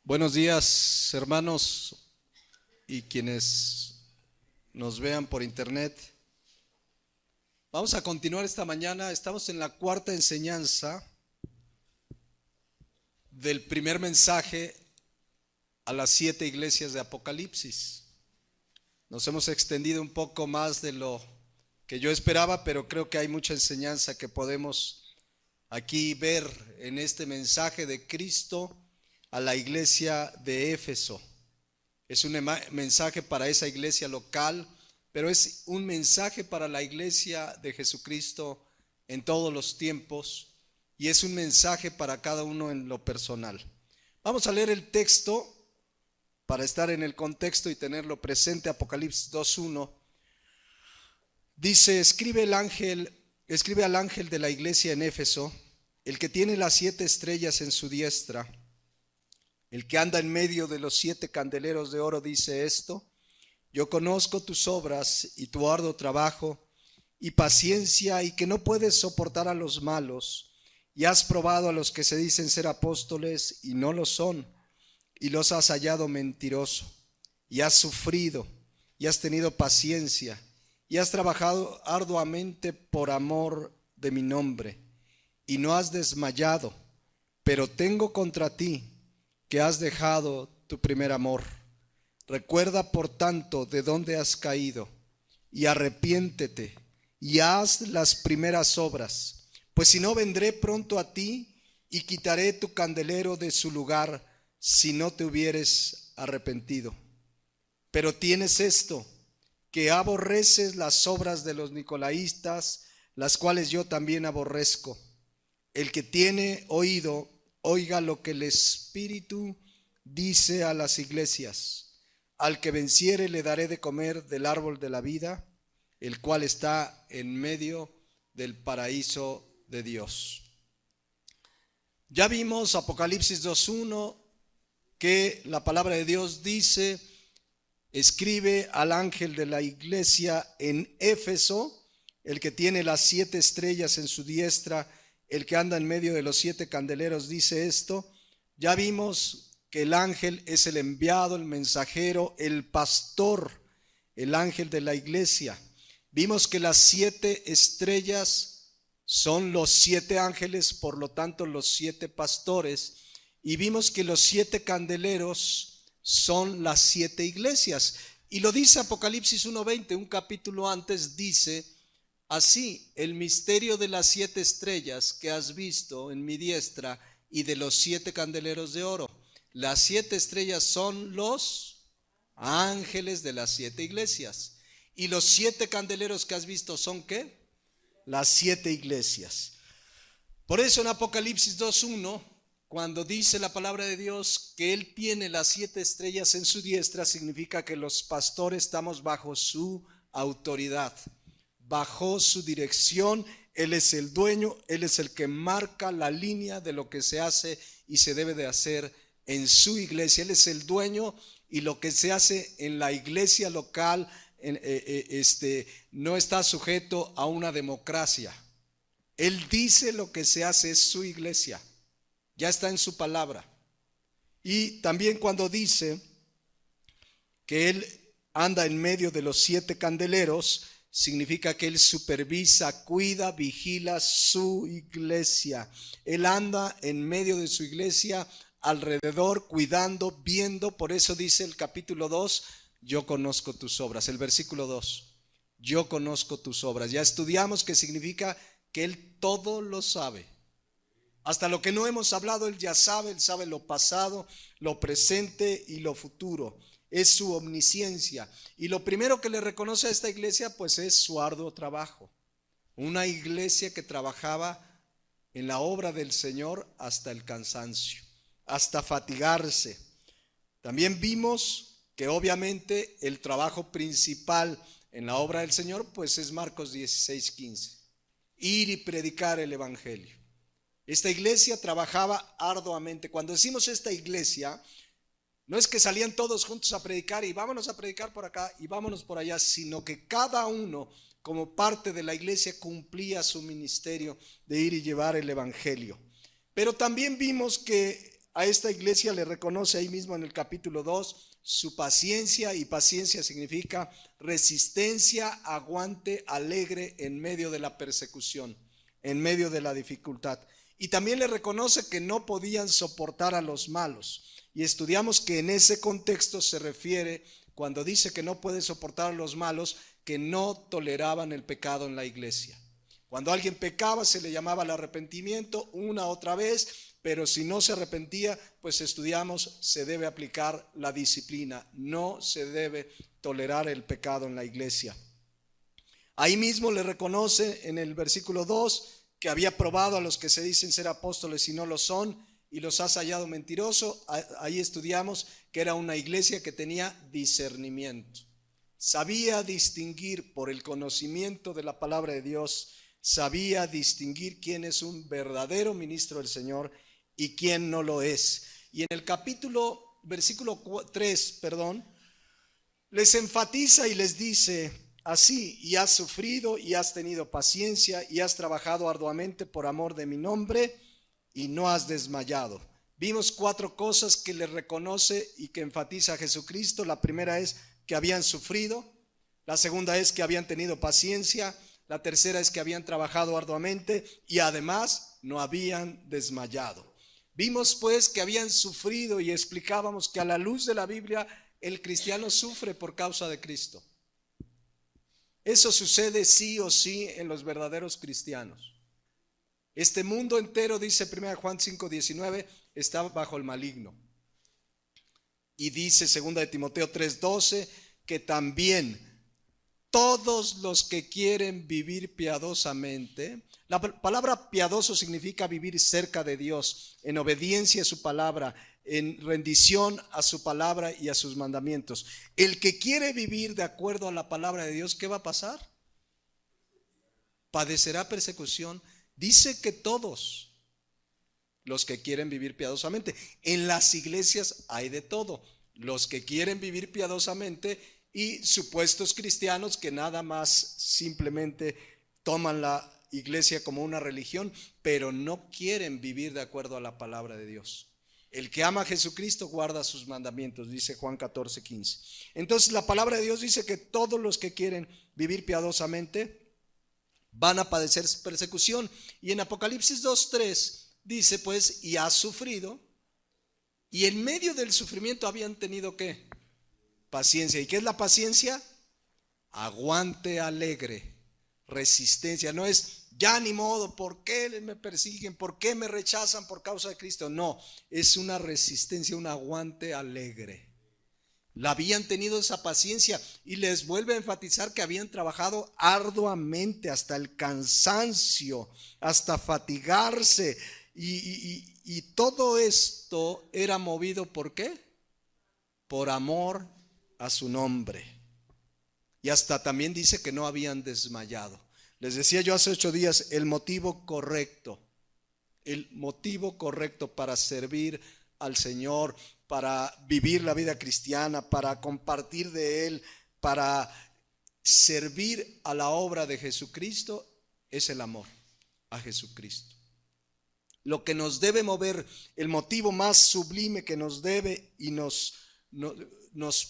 Buenos días, hermanos y quienes nos vean por internet. Vamos a continuar esta mañana. Estamos en la cuarta enseñanza del primer mensaje a las 7 iglesias de Apocalipsis. Nos hemos extendido un poco más de lo que yo esperaba, pero creo que hay mucha enseñanza que podemos aquí ver en este mensaje de Cristo a la iglesia de Éfeso. Es un mensaje para esa iglesia local, pero es un mensaje para la iglesia de Jesucristo en todos los tiempos, y es un mensaje para cada uno en lo personal. Vamos a leer el texto para estar en el contexto y tenerlo presente. Apocalipsis 2:1 dice: escribe al ángel de la iglesia en Éfeso, el que tiene las 7 estrellas en su diestra, el que anda en medio de los 7 candeleros de oro, dice esto: yo conozco tus obras y tu arduo trabajo y paciencia, y que no puedes soportar a los malos, y has probado a los que se dicen ser apóstoles y no lo son, y los has hallado mentiroso, y has sufrido y has tenido paciencia y has trabajado arduamente por amor de mi nombre, y no has desmayado. Pero tengo contra ti que has dejado tu primer amor. Recuerda por tanto de dónde has caído, y arrepiéntete y haz las primeras obras, pues si no, vendré pronto a ti y quitaré tu candelero de su lugar si no te hubieres arrepentido. Pero tienes esto, que aborreces las obras de los nicolaítas, las cuales yo también aborrezco. El que tiene oído, oiga lo que el Espíritu dice a las iglesias. Al que venciere le daré de comer del árbol de la vida, el cual está en medio del paraíso de Dios. Ya vimos Apocalipsis 2:1 que la palabra de Dios dice: escribe al ángel de la iglesia en Éfeso, el que tiene las 7 estrellas en su diestra, el que anda en medio de los 7 candeleros, dice esto. Ya vimos que el ángel es el enviado, el mensajero, el pastor, el ángel de la iglesia. Vimos que las 7 estrellas son los 7 ángeles, por lo tanto los 7 pastores. Y vimos que los 7 candeleros son las 7 iglesias. Y lo dice Apocalipsis 1:20, un capítulo antes, dice así: el misterio de las 7 estrellas que has visto en mi diestra y de los 7 candeleros de oro. Las 7 estrellas son los ángeles de las 7 iglesias. Y los 7 candeleros que has visto son ¿qué? Las 7 iglesias. Por eso en Apocalipsis 2:1, cuando dice la palabra de Dios que Él tiene las 7 estrellas en su diestra, significa que los pastores estamos bajo su autoridad, bajo su dirección. Él es el dueño, Él es el que marca la línea de lo que se hace y se debe de hacer en su iglesia. Él es el dueño, y lo que se hace en la iglesia local no está sujeto a una democracia. Él dice lo que se hace, es su iglesia, ya está en su palabra. Y también cuando dice que Él anda en medio de los 7 candeleros, significa que Él supervisa, cuida, vigila su iglesia. Él anda en medio de su iglesia, alrededor, cuidando, viendo. Por eso dice el capítulo 2, yo conozco tus obras. El versículo 2, yo conozco tus obras. Ya estudiamos que significa que Él todo lo sabe. Hasta lo que no hemos hablado, Él ya sabe. Él sabe lo pasado, lo presente y lo futuro. Es su omnisciencia. Y lo primero que le reconoce a esta iglesia, pues, es su arduo trabajo. Una iglesia que trabajaba en la obra del Señor hasta el cansancio, hasta fatigarse. También vimos que obviamente el trabajo principal en la obra del Señor, pues es Marcos 16:15. Ir y predicar el evangelio. Esta iglesia trabajaba arduamente. Cuando decimos esta iglesia, no es que salían todos juntos a predicar y vámonos a predicar por acá y vámonos por allá, sino que cada uno como parte de la iglesia cumplía su ministerio de ir y llevar el evangelio. Pero también vimos que a esta iglesia le reconoce ahí mismo en el capítulo 2 su paciencia, y paciencia significa resistencia, aguante, alegre en medio de la persecución, en medio de la dificultad. Y también le reconoce que no podían soportar a los malos. Y estudiamos que en ese contexto se refiere, cuando dice que no puede soportar a los malos, que no toleraban el pecado en la iglesia. Cuando alguien pecaba se le llamaba al arrepentimiento una otra vez, pero si no se arrepentía, pues estudiamos, se debe aplicar la disciplina. No se debe tolerar el pecado en la iglesia. Ahí mismo le reconoce en el versículo 2 que había probado a los que se dicen ser apóstoles y no lo son, y los has hallado mentiroso. Ahí estudiamos que era una iglesia que tenía discernimiento. Sabía distinguir por el conocimiento de la palabra de Dios, sabía distinguir quién es un verdadero ministro del Señor y quién no lo es. Y en el versículo 3, les enfatiza y les dice así: y has sufrido y has tenido paciencia y has trabajado arduamente por amor de mi nombre y no has desmayado. Vimos 4 cosas que le reconoce y que enfatiza a Jesucristo. La primera es que habían sufrido, la segunda es que habían tenido paciencia, la tercera es que habían trabajado arduamente y además no habían desmayado. Vimos pues que habían sufrido y explicábamos que a la luz de la Biblia el cristiano sufre por causa de Cristo. Eso sucede sí o sí en los verdaderos cristianos. Este mundo entero, dice 1 Juan 5:19, está bajo el maligno. Y dice 2 Timoteo 3:12 que también todos los que quieren vivir piadosamente, la palabra piadoso significa vivir cerca de Dios, en obediencia a su palabra, en rendición a su palabra y a sus mandamientos. El que quiere vivir de acuerdo a la palabra de Dios, ¿qué va a pasar? Padecerá persecución. Dice que todos los que quieren vivir piadosamente. En las iglesias hay de todo. Los que quieren vivir piadosamente y supuestos cristianos que nada más simplemente toman la iglesia como una religión, pero no quieren vivir de acuerdo a la palabra de Dios. El que ama a Jesucristo guarda sus mandamientos, dice Juan 14:15. Entonces la palabra de Dios dice que todos los que quieren vivir piadosamente van a padecer persecución. Y en Apocalipsis 2:3 dice pues, y has sufrido, y en medio del sufrimiento habían tenido ¿qué? Paciencia. ¿Y qué es la paciencia? Aguante alegre, resistencia. No es ya ni modo, ¿por qué me persiguen? ¿Por qué me rechazan por causa de Cristo? No, es una resistencia, un aguante alegre. La habían tenido esa paciencia y les vuelve a enfatizar que habían trabajado arduamente hasta el cansancio, hasta fatigarse, y todo esto era movido ¿por qué? Por amor a su nombre. Y hasta también dice que no habían desmayado. Les decía yo hace 8 días, el motivo correcto para servir al Señor, para vivir la vida cristiana, para compartir de Él, para servir a la obra de Jesucristo, es el amor a Jesucristo. Lo que nos debe mover, el motivo más sublime que nos debe y nos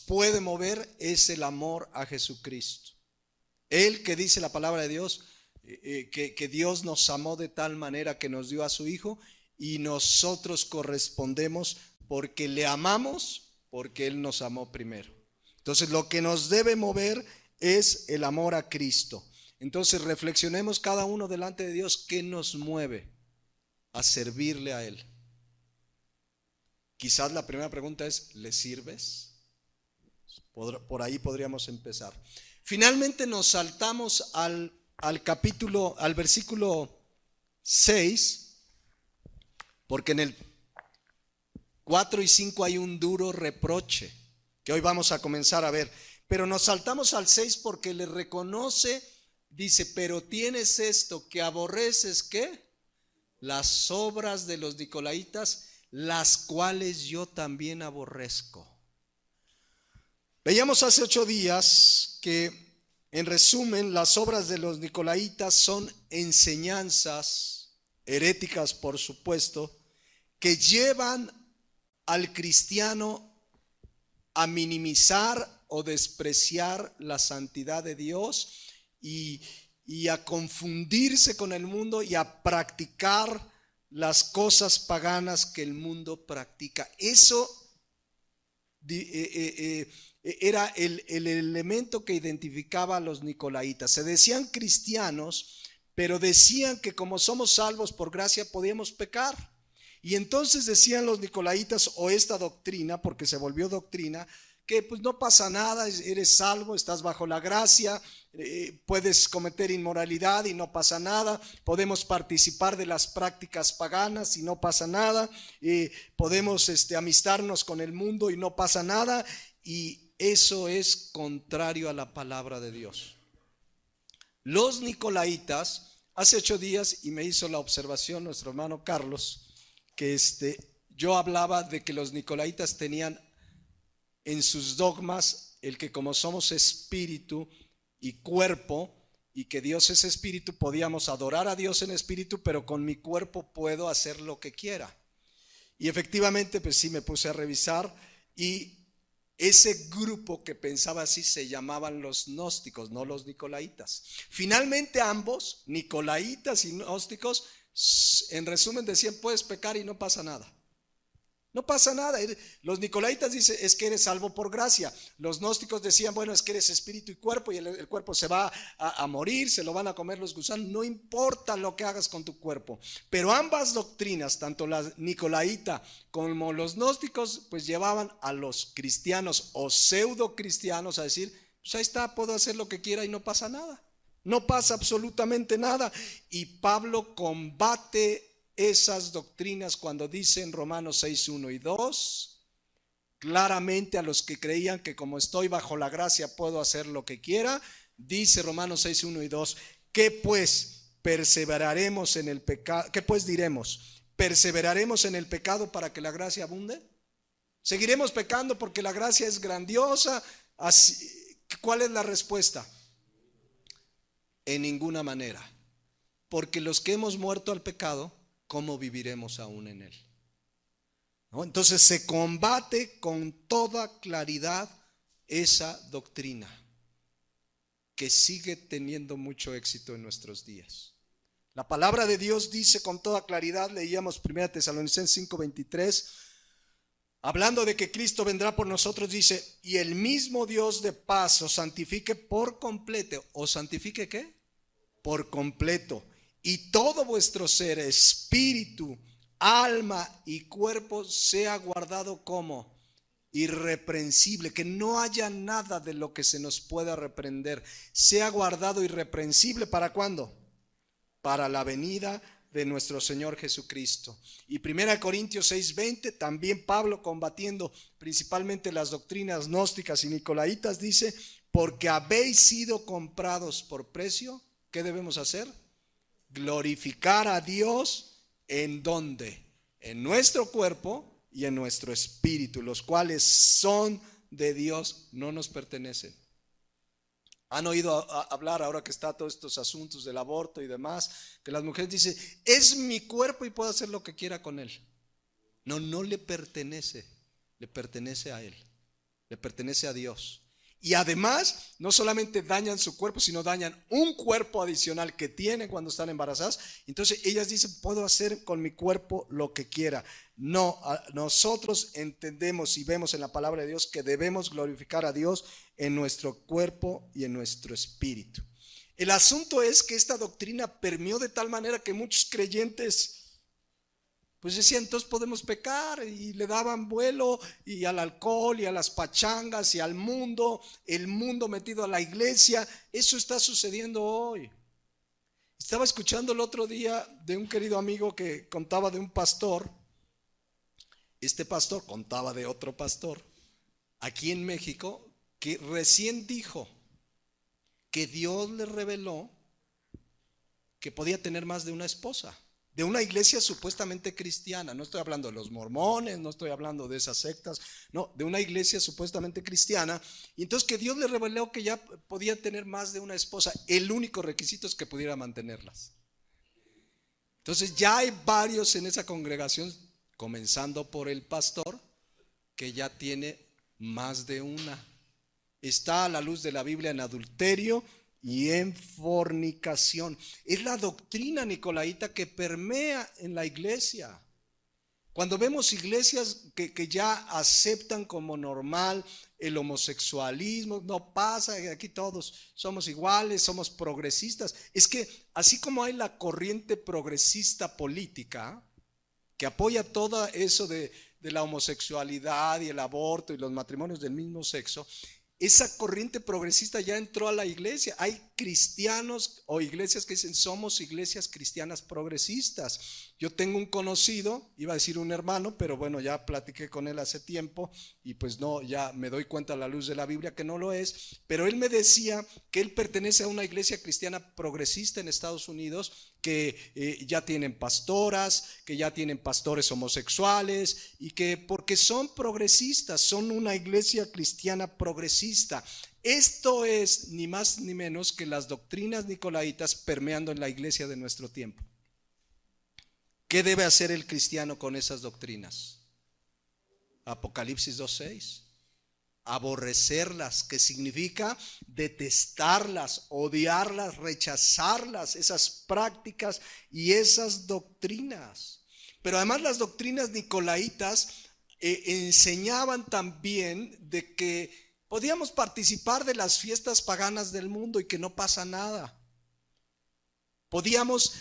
puede mover es el amor a Jesucristo. Él, que dice la palabra de Dios, que Dios nos amó de tal manera que nos dio a su Hijo, y nosotros correspondemos porque le amamos, porque Él nos amó primero. Entonces lo que nos debe mover es el amor a Cristo. Entonces reflexionemos cada uno delante de Dios, ¿qué nos mueve a servirle a Él? Quizás la primera pregunta es, ¿le sirves? Por ahí podríamos empezar. Finalmente nos saltamos al versículo 6, porque en el 4 y 5 hay un duro reproche que hoy vamos a comenzar a ver. Pero nos saltamos al 6 porque le reconoce, dice, pero tienes esto, que aborreces, ¿qué? Las obras de los nicolaítas, las cuales yo también aborrezco. Veíamos hace 8 días que, en resumen, las obras de los nicolaítas son enseñanzas heréticas, por supuesto, que llevan al cristiano a minimizar o despreciar la santidad de Dios y a confundirse con el mundo y a practicar las cosas paganas que el mundo practica. Eso era el elemento que identificaba a los nicolaítas. Se decían cristianos, pero decían que como somos salvos por gracia podíamos pecar. Y entonces decían los nicolaítas, o esta doctrina, porque se volvió doctrina, que pues no pasa nada, eres salvo, estás bajo la gracia, puedes cometer inmoralidad y no pasa nada, podemos participar de las prácticas paganas y no pasa nada, podemos amistarnos con el mundo y no pasa nada, y eso es contrario a la palabra de Dios. Los nicolaítas, hace 8 días, y me hizo la observación nuestro hermano Carlos, que yo hablaba de que los nicolaítas tenían en sus dogmas el que como somos espíritu y cuerpo, y que Dios es espíritu, podíamos adorar a Dios en espíritu, pero con mi cuerpo puedo hacer lo que quiera. Y efectivamente, pues sí, me puse a revisar, y ese grupo que pensaba así se llamaban los gnósticos, no los nicolaítas. Finalmente ambos, nicolaítas y gnósticos, en resumen decían, puedes pecar y no pasa nada. No pasa nada. Los nicolaítas dicen, es que eres salvo por gracia. Los gnósticos decían, bueno, es que eres espíritu y cuerpo, y el cuerpo se va a morir, se lo van a comer los gusanos. No importa lo que hagas con tu cuerpo. Pero ambas doctrinas, tanto la nicolaíta como los gnósticos, pues llevaban a los cristianos o pseudo cristianos a decir, pues ahí está, puedo hacer lo que quiera y no pasa nada. No pasa absolutamente nada. Y Pablo combate esas doctrinas cuando dice en Romanos 6, 1 y 2, claramente a los que creían que como estoy bajo la gracia puedo hacer lo que quiera. Dice Romanos 6, 1 y 2, ¿qué pues perseveraremos en el pecado? ¿Qué pues diremos? ¿Perseveraremos en el pecado para que la gracia abunde? ¿Seguiremos pecando porque la gracia es grandiosa? ¿Cuál es la respuesta? En ninguna manera, porque los que hemos muerto al pecado, ¿cómo viviremos aún en él? ¿No? Entonces se combate con toda claridad esa doctrina que sigue teniendo mucho éxito en nuestros días. La palabra de Dios dice con toda claridad, leíamos 1 Tesalonicenses 5:23, hablando de que Cristo vendrá por nosotros, dice, y el mismo Dios de paz os santifique por completo. ¿Os santifique qué? Por completo. Y todo vuestro ser, espíritu, alma y cuerpo sea guardado como irreprensible, que no haya nada de lo que se nos pueda reprender, sea guardado irreprensible. ¿Para cuándo? Para la venida de nuestro Señor Jesucristo. Y 1 Corintios 6:20, también Pablo, combatiendo principalmente las doctrinas gnósticas y nicolaítas, dice, porque habéis sido comprados por precio. ¿Qué debemos hacer? Glorificar a Dios. ¿En dónde? En nuestro cuerpo y en nuestro espíritu, los cuales son de Dios, no nos pertenecen. Han oído hablar ahora que está todos estos asuntos del aborto y demás, que las mujeres dicen, es mi cuerpo y puedo hacer lo que quiera con él. No, no le pertenece, le pertenece a él, le pertenece a Dios. Y además, no solamente dañan su cuerpo, sino dañan un cuerpo adicional que tienen cuando están embarazadas. Entonces ellas dicen, puedo hacer con mi cuerpo lo que quiera. No, nosotros entendemos y vemos en la palabra de Dios que debemos glorificar a Dios en nuestro cuerpo y en nuestro espíritu. El asunto es que esta doctrina permeó de tal manera que muchos creyentes pues decían, entonces podemos pecar, y le daban vuelo y al alcohol y a las pachangas y al mundo, el mundo metido a la iglesia. Eso está sucediendo hoy. Estaba escuchando el otro día de un querido amigo que contaba de un pastor. Este pastor contaba de otro pastor aquí en México que recién dijo que Dios le reveló que podía tener más de una esposa, de una iglesia supuestamente cristiana. No estoy hablando de los mormones, no estoy hablando de esas sectas, no, de una iglesia supuestamente cristiana. Y entonces que Dios le reveló que ya podía tener más de una esposa. El único requisito es que pudiera mantenerlas. Entonces ya hay varios en esa congregación, comenzando por el pastor, que ya tiene más de una. Está a la luz de la Biblia en adulterio y en fornicación. Es la doctrina nicolaíta que permea en la iglesia. Cuando vemos iglesias que ya aceptan como normal el homosexualismo, no pasa, aquí todos somos iguales, somos progresistas. Es que así como hay la corriente progresista política que apoya todo eso de la homosexualidad y el aborto y los matrimonios del mismo sexo, esa corriente progresista ya entró a la iglesia. Hay cristianos o iglesias que dicen somos iglesias cristianas progresistas. Yo tengo un conocido, iba a decir un hermano, pero bueno, ya platiqué con él hace tiempo y pues no, ya me doy cuenta a la luz de la Biblia que no lo es, pero él me decía que él pertenece a una iglesia cristiana progresista en Estados Unidos, que ya tienen pastoras, que ya tienen pastores homosexuales y que porque son progresistas, son una iglesia cristiana progresista. Esto es ni más ni menos que las doctrinas nicolaitas permeando en la iglesia de nuestro tiempo. ¿Qué debe hacer el cristiano con esas doctrinas? Apocalipsis 2:6. Aborrecerlas, que significa detestarlas, odiarlas, rechazarlas, esas prácticas y esas doctrinas. Pero además las doctrinas nicolaitas enseñaban también de que podíamos participar de las fiestas paganas del mundo y que no pasa nada. Podíamos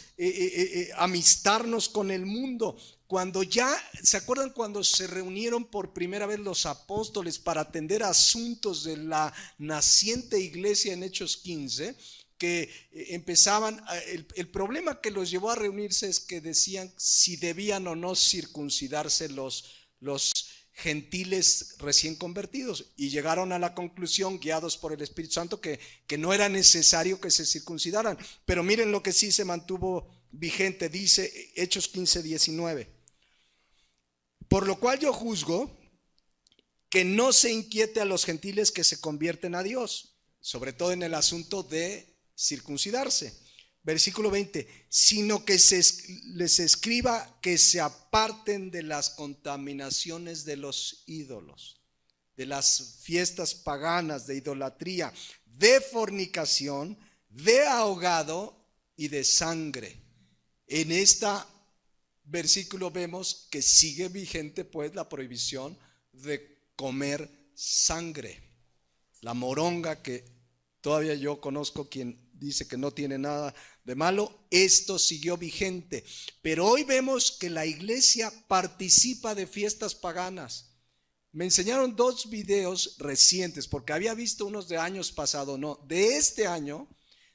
amistarnos con el mundo. Cuando ya, ¿se acuerdan cuando se reunieron por primera vez los apóstoles para atender asuntos de la naciente iglesia en Hechos 15? Que empezaban, el problema que los llevó a reunirse es que decían si debían o no circuncidarse los gentiles recién convertidos, y llegaron a la conclusión, guiados por el Espíritu Santo, que no era necesario que se circuncidaran. Pero miren lo que sí se mantuvo vigente, dice Hechos 15:19. Por lo cual yo juzgo que no se inquiete a los gentiles que se convierten a Dios, sobre todo en el asunto de circuncidarse. Versículo 20, sino que les escriba que se aparten de las contaminaciones de los ídolos, de las fiestas paganas, de idolatría, de fornicación, de ahogado y de sangre. En este versículo vemos que sigue vigente pues la prohibición de comer sangre. La moronga, que todavía yo conozco quien dice que no tiene nada de malo, esto siguió vigente. Pero hoy vemos que la iglesia participa de fiestas paganas. Me enseñaron 2 videos recientes, porque había visto unos de años pasados, no, de este año,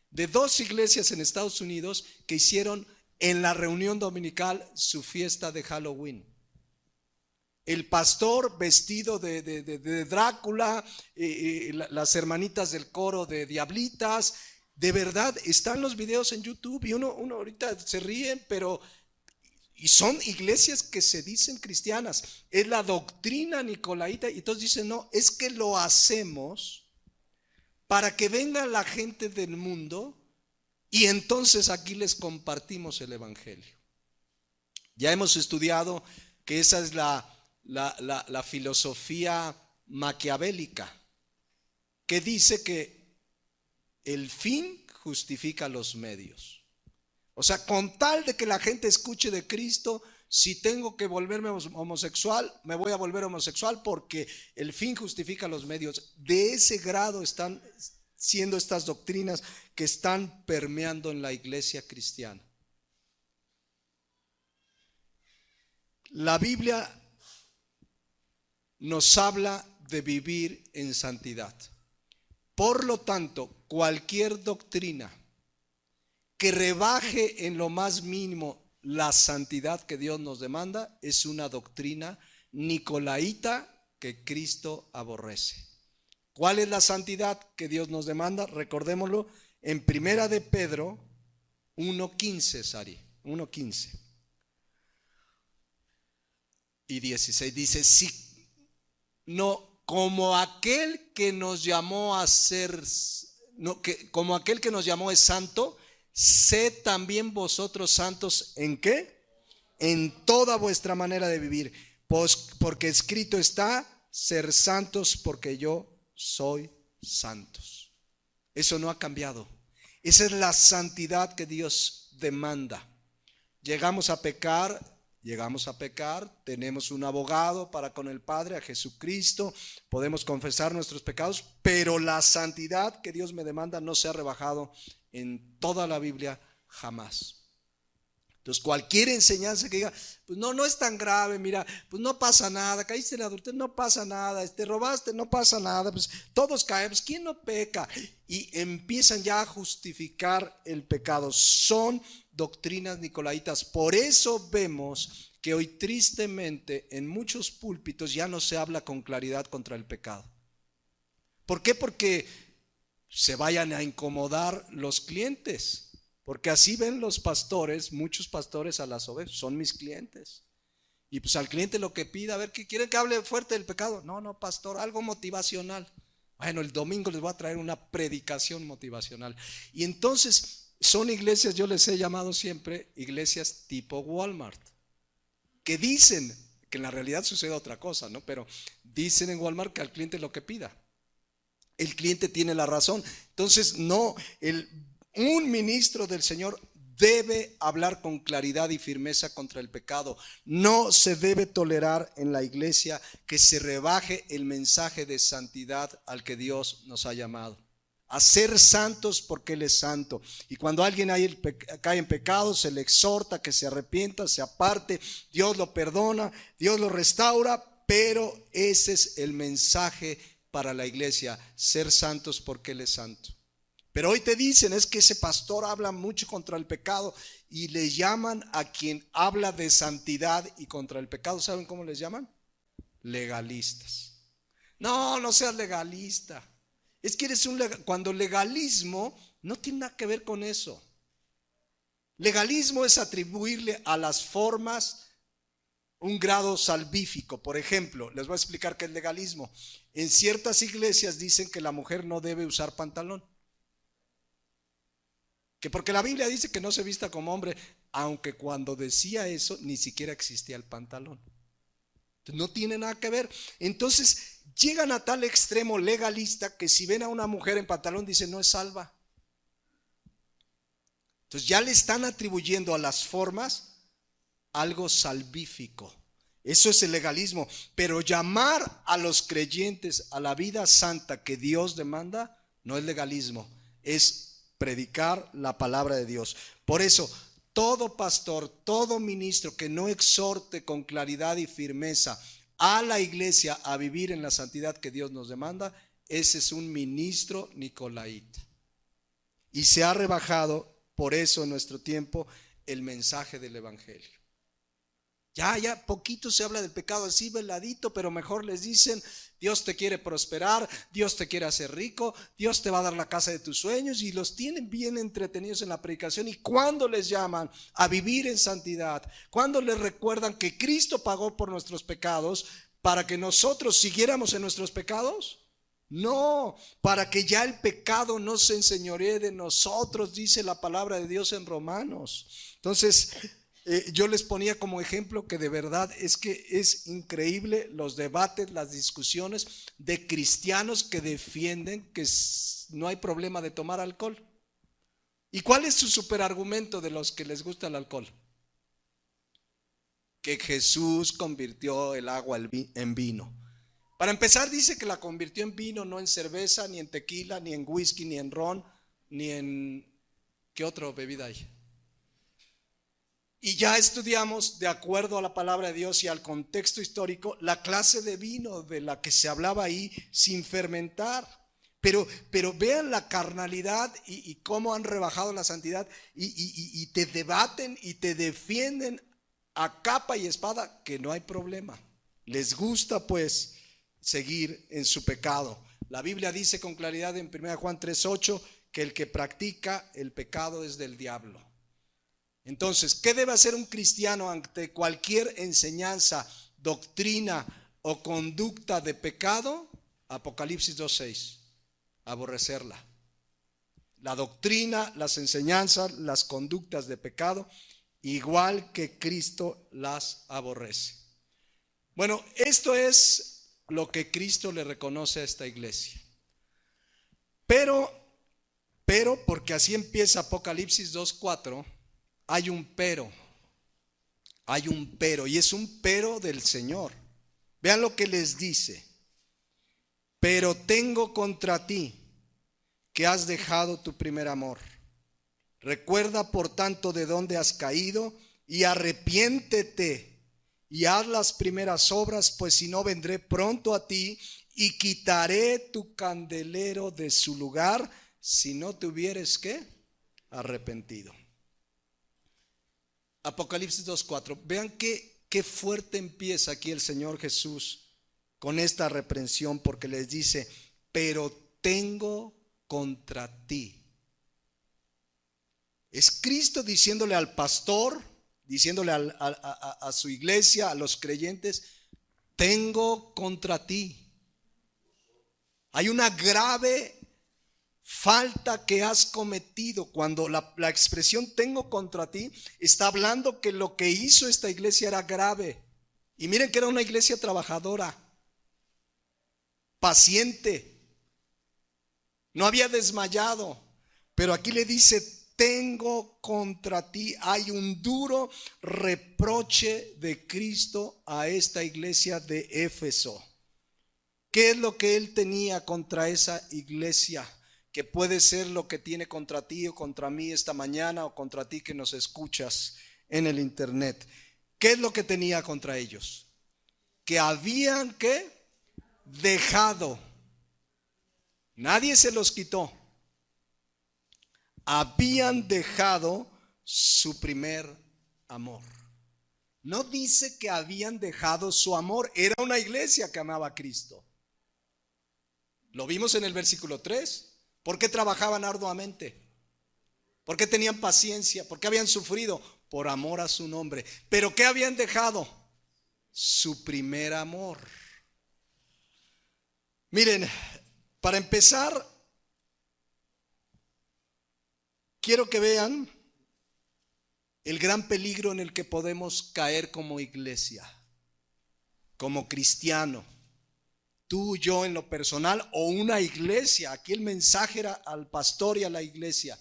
de 2 iglesias en Estados Unidos que hicieron en la reunión dominical su fiesta de Halloween. El pastor vestido de Drácula, las hermanitas del coro de Diablitas. De verdad, están los videos en YouTube y uno ahorita se ríen, pero y son iglesias que se dicen cristianas. Es la doctrina nicolaíta y entonces dicen, no, es que lo hacemos para que venga la gente del mundo y entonces aquí les compartimos el evangelio. Ya hemos estudiado que esa es la filosofía maquiavélica, que dice que el fin justifica los medios. O sea, con tal de que la gente escuche de Cristo, si tengo que volverme homosexual, me voy a volver homosexual porque el fin justifica los medios. De ese grado están siendo estas doctrinas que están permeando en la iglesia cristiana. La Biblia nos habla de vivir en santidad. Por lo tanto, cualquier doctrina que rebaje en lo más mínimo la santidad que Dios nos demanda es una doctrina nicolaíta que Cristo aborrece. ¿Cuál es la santidad que Dios nos demanda? Recordémoslo en Primera de Pedro 1:15, Sari, 1:15 y 16. Dice, sí, no, como aquel que nos llamó a ser, no, como aquel que nos llamó es santo, sed también vosotros santos, ¿en qué? En toda vuestra manera de vivir, pues, porque escrito está, ser santos porque yo soy santos. Eso no ha cambiado. Esa es la santidad que Dios demanda. Llegamos a pecar, tenemos un abogado para con el Padre, a Jesucristo, podemos confesar nuestros pecados, pero la santidad que Dios me demanda no se ha rebajado en toda la Biblia jamás. Entonces cualquier enseñanza que diga, pues no es tan grave, mira, pues no pasa nada, caíste en adulterio, no pasa nada, robaste, no pasa nada, pues todos caemos, ¿quién no peca? Y empiezan ya a justificar el pecado. Son doctrinas nicolaitas. Por eso vemos que hoy tristemente en muchos púlpitos ya no se habla con claridad contra el pecado. ¿Por qué? Porque se vayan a incomodar los clientes. Porque así ven los pastores, muchos pastores a las ovejas, son mis clientes. Y pues al cliente lo que pida, a ver, ¿qué quieren que hable fuerte del pecado? No, pastor, algo motivacional. Bueno, el domingo les voy a traer una predicación motivacional. Y entonces son iglesias, yo les he llamado siempre iglesias tipo Walmart, que dicen, que en la realidad sucede otra cosa, ¿no? Pero dicen en Walmart que al cliente lo que pida. El cliente tiene la razón. Entonces un ministro del Señor debe hablar con claridad y firmeza contra el pecado. No se debe tolerar en la iglesia que se rebaje el mensaje de santidad al que Dios nos ha llamado. A ser santos porque Él es santo. Y cuando alguien cae en pecado, se le exhorta que se arrepienta, se aparte. Dios lo perdona, Dios lo restaura, pero ese es el mensaje para la iglesia: ser santos porque Él es santo. Pero hoy te dicen, es que ese pastor habla mucho contra el pecado, y le llaman a quien habla de santidad y contra el pecado, ¿saben cómo les llaman? Legalistas. No seas legalista. Es que eres cuando legalismo no tiene nada que ver con eso. Legalismo es atribuirle a las formas un grado salvífico. Por ejemplo, les voy a explicar qué es legalismo. En ciertas iglesias dicen que la mujer no debe usar pantalón, que porque la Biblia dice que no se vista como hombre, aunque cuando decía eso ni siquiera existía el pantalón. Entonces, no tiene nada que ver. Entonces llegan a tal extremo legalista que si ven a una mujer en pantalón dicen no es salva. Entonces ya le están atribuyendo a las formas algo salvífico. Eso es el legalismo. Pero llamar a los creyentes a la vida santa que Dios demanda no es legalismo, es predicar la palabra de Dios. Por eso, todo pastor, todo ministro que no exhorte con claridad y firmeza a la iglesia a vivir en la santidad que Dios nos demanda, ese es un ministro nicolaita. Y se ha rebajado, por eso en nuestro tiempo, el mensaje del evangelio. Ya poquito se habla del pecado así veladito, pero mejor les dicen: Dios te quiere prosperar, Dios te quiere hacer rico, Dios te va a dar la casa de tus sueños, y los tienen bien entretenidos en la predicación. Y cuando les llaman a vivir en santidad, cuando les recuerdan que Cristo pagó por nuestros pecados para que nosotros siguiéramos en nuestros pecados, no, para que ya el pecado no se enseñoree de nosotros, dice la palabra de Dios en Romanos. Entonces yo les ponía como ejemplo que de verdad es que es increíble los debates, las discusiones de cristianos que defienden que no hay problema de tomar alcohol. ¿Y cuál es su superargumento de los que les gusta el alcohol? Que Jesús convirtió el agua en vino. Para empezar, dice que la convirtió en vino, no en cerveza, ni en tequila, ni en whisky, ni en ron, ni en... ¿qué otra bebida hay? Y ya estudiamos, de acuerdo a la palabra de Dios y al contexto histórico, la clase de vino de la que se hablaba ahí sin fermentar. Pero vean la carnalidad y cómo han rebajado la santidad, y te debaten y te defienden a capa y espada que no hay problema. Les gusta pues seguir en su pecado. La Biblia dice con claridad en 1 Juan 3:8 que el que practica el pecado es del diablo. Entonces, ¿qué debe hacer un cristiano ante cualquier enseñanza, doctrina o conducta de pecado? Apocalipsis 2:6, aborrecerla. La doctrina, las enseñanzas, las conductas de pecado, igual que Cristo las aborrece. Bueno, esto es lo que Cristo le reconoce a esta iglesia. Pero, porque así empieza Apocalipsis 2:4, hay un pero, y es un pero del Señor. Vean lo que les dice: pero tengo contra ti que has dejado tu primer amor. Recuerda por tanto de dónde has caído y arrepiéntete y haz las primeras obras, pues si no vendré pronto a ti y quitaré tu candelero de su lugar si no te hubieres ¿qué? Arrepentido. Apocalipsis 2:4. Vean qué fuerte empieza aquí el Señor Jesús con esta reprensión, porque les dice: pero tengo contra ti. Es Cristo diciéndole al pastor, diciéndole a su iglesia, a los creyentes: tengo contra ti. Hay una grave falta que has cometido. Cuando la expresión tengo contra ti está hablando que lo que hizo esta iglesia era grave. Y miren que era una iglesia trabajadora, paciente, no había desmayado. Pero aquí le dice: tengo contra ti. Hay un duro reproche de Cristo a esta iglesia de Éfeso. ¿Qué es lo que él tenía contra esa iglesia? Que puede ser lo que tiene contra ti o contra mí esta mañana, o contra ti que nos escuchas en el internet. ¿Qué es lo que tenía contra ellos? Que habían ¿qué? Dejado. Nadie se los quitó. Habían dejado su primer amor. No dice que habían dejado su amor. Era una iglesia que amaba a Cristo. Lo vimos en el versículo 3. ¿Por qué trabajaban arduamente? ¿Por qué tenían paciencia? ¿Por qué habían sufrido? Por amor a su nombre. ¿Pero qué habían dejado? Su primer amor. Miren, para empezar, quiero que vean el gran peligro en el que podemos caer como iglesia, como cristiano. Tú, yo en lo personal, o una iglesia. Aquí el mensaje era al pastor y a la iglesia.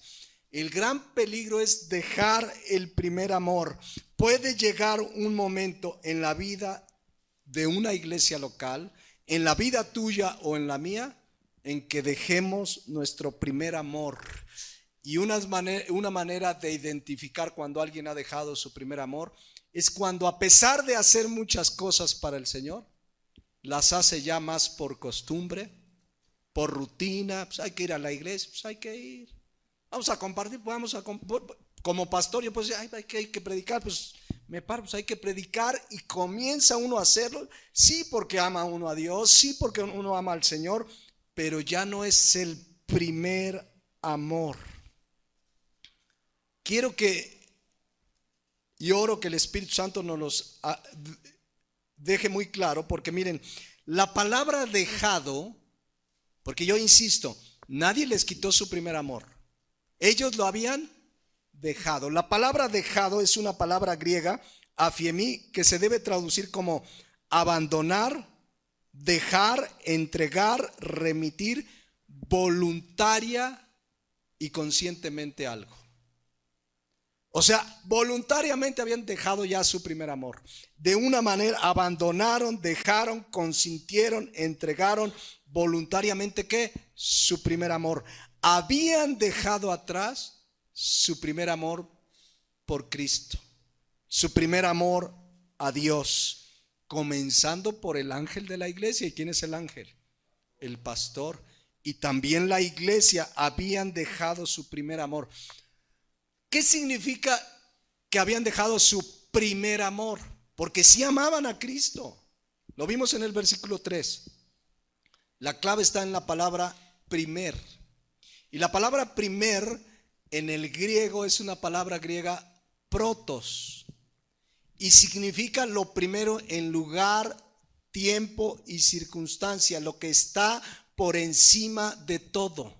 El gran peligro es dejar el primer amor. Puede llegar un momento en la vida de una iglesia local, en la vida tuya o en la mía, en que dejemos nuestro primer amor. Y una manera de identificar cuando alguien ha dejado su primer amor es cuando, a pesar de hacer muchas cosas para el Señor, las hace ya más por costumbre, por rutina. Pues hay que ir a la iglesia, pues hay que ir. Vamos a compartir, como pastor, yo pues hay que predicar, pues me paro, pues hay que predicar, y comienza uno a hacerlo. Sí, porque ama uno a Dios, sí, porque uno ama al Señor, pero ya no es el primer amor. Quiero y oro que el Espíritu Santo nos los deje muy claro, porque miren, la palabra dejado, porque yo insisto, nadie les quitó su primer amor, ellos lo habían dejado. La palabra dejado es una palabra griega, afiemi, que se debe traducir como abandonar, dejar, entregar, remitir voluntaria y conscientemente algo. O sea, voluntariamente habían dejado ya su primer amor. De una manera abandonaron, dejaron, consintieron, entregaron voluntariamente ¿qué? Su primer amor. Habían dejado atrás su primer amor por Cristo, su primer amor a Dios, comenzando por el ángel de la iglesia. ¿Y quién es el ángel? El pastor. Y también la iglesia habían dejado su primer amor. ¿Qué significa que habían dejado su primer amor? Porque sí amaban a Cristo. Lo vimos en el versículo 3. La clave está en la palabra primer. Y la palabra primer en el griego es una palabra griega protos. Y significa lo primero en lugar, tiempo y circunstancia, lo que está por encima de todo.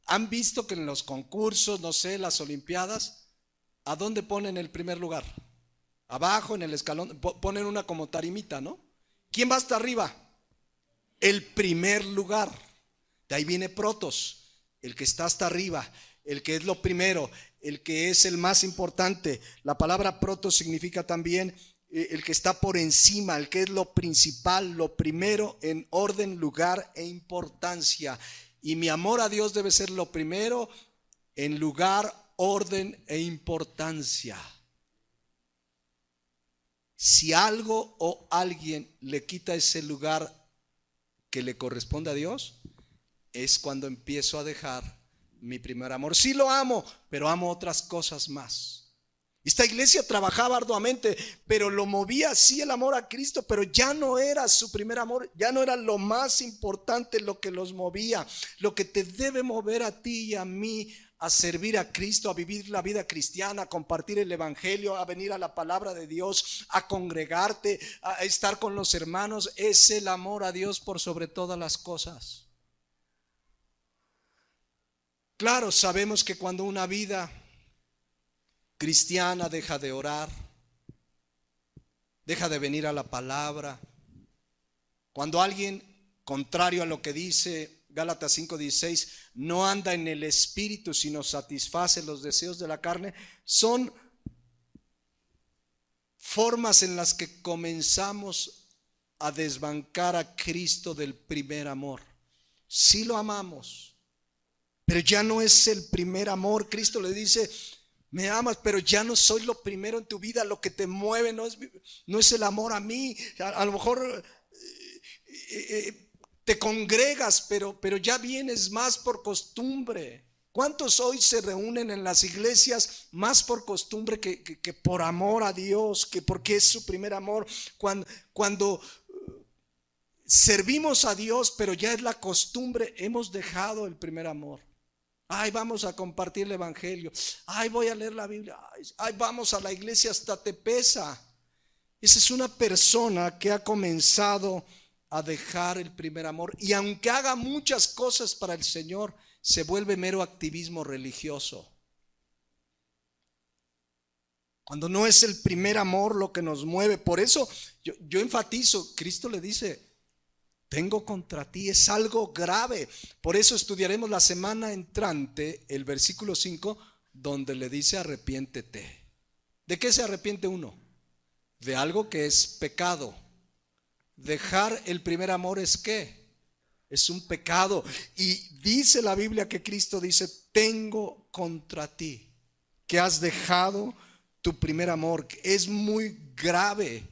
¿Han visto que en los concursos, no sé, las olimpiadas, a dónde ponen el primer lugar? Abajo en el escalón, ponen una como tarimita, ¿no? ¿Quién va hasta arriba? El primer lugar. De ahí viene protos, el que está hasta arriba, el que es lo primero, el que es el más importante. La palabra protos significa también el que está por encima, el que es lo principal, lo primero en orden, lugar e importancia. Y mi amor a Dios debe ser lo primero en lugar, orden e importancia. Si algo o alguien le quita ese lugar que le corresponde a Dios, es cuando empiezo a dejar mi primer amor. Sí lo amo, pero amo otras cosas más. Esta iglesia trabajaba arduamente, pero lo movía así el amor a Cristo, pero ya no era su primer amor, ya no era lo más importante lo que los movía. Lo que te debe mover a ti y a mí a servir a Cristo, a vivir la vida cristiana, a compartir el evangelio, a venir a la palabra de Dios, a congregarte, a estar con los hermanos, es el amor a Dios por sobre todas las cosas. Claro, sabemos que cuando una vida cristiana deja de orar, deja de venir a la palabra, cuando alguien, contrario a lo que dice Gálatas 5:16, no anda en el espíritu, sino satisface los deseos de la carne, son formas en las que comenzamos a desbancar a Cristo del primer amor. Sí lo amamos, pero ya no es el primer amor. Cristo le dice: me amas, pero ya no soy lo primero en tu vida. Lo que te mueve no es el amor a mí. A lo mejor te congregas, pero ya vienes más por costumbre. ¿Cuántos hoy se reúnen en las iglesias más por costumbre que por amor a Dios, que porque es su primer amor? Cuando servimos a Dios, pero ya es la costumbre, hemos dejado el primer amor. Ay, vamos a compartir el evangelio. Ay, voy a leer la Biblia. Ay, vamos a la iglesia, hasta te pesa. Esa es una persona que ha comenzado a dejar el primer amor, y aunque haga muchas cosas para el Señor, se vuelve mero activismo religioso. Cuando no es el primer amor lo que nos mueve. Por eso yo enfatizo, Cristo le dice: tengo contra ti, es algo grave. Por eso estudiaremos la semana entrante el versículo 5, donde le dice: arrepiéntete. ¿De qué se arrepiente uno? De algo que es pecado. Dejar el primer amor es ¿qué? Es un pecado. Y dice la Biblia que Cristo dice: tengo contra ti, que has dejado tu primer amor. Es muy grave.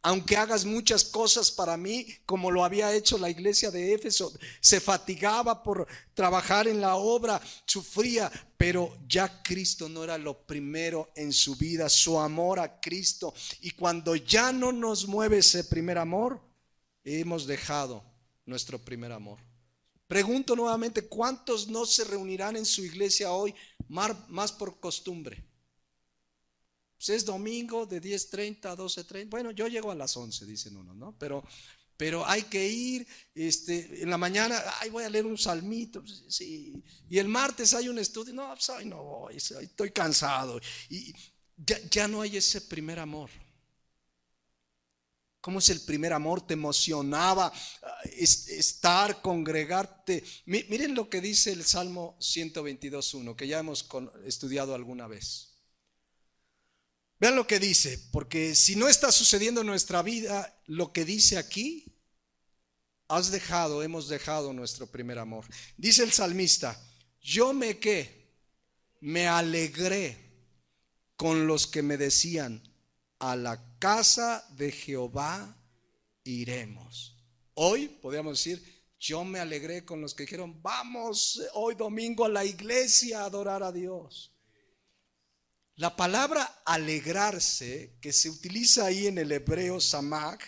Aunque hagas muchas cosas para mí, como lo había hecho la iglesia de Éfeso, se fatigaba por trabajar en la obra, sufría, pero ya Cristo no era lo primero en su vida, su amor a Cristo. Y cuando ya no nos mueve ese primer amor, hemos dejado nuestro primer amor. Pregunto nuevamente: ¿cuántos no se reunirán en su iglesia hoy más por costumbre? Pues es domingo de 10:30 a 12:30. Bueno, yo llego a las 11, dicen unos, ¿no? Pero hay que ir, en la mañana, ay, voy a leer un salmito, sí. Y el martes hay un estudio, no, pues, ay, no voy, estoy cansado. Y ya no hay ese primer amor. ¿Cómo es el primer amor? Te emocionaba estar, congregarte. Miren lo que dice el Salmo 122:1, que ya hemos estudiado alguna vez. Vean lo que dice, porque si no está sucediendo en nuestra vida lo que dice aquí, hemos dejado nuestro primer amor. Dice el salmista: yo me alegré con los que me decían: a la casa de Jehová iremos. Hoy podríamos decir: yo me alegré con los que dijeron: vamos hoy domingo a la iglesia a adorar a Dios. La palabra alegrarse, que se utiliza ahí en el hebreo samach,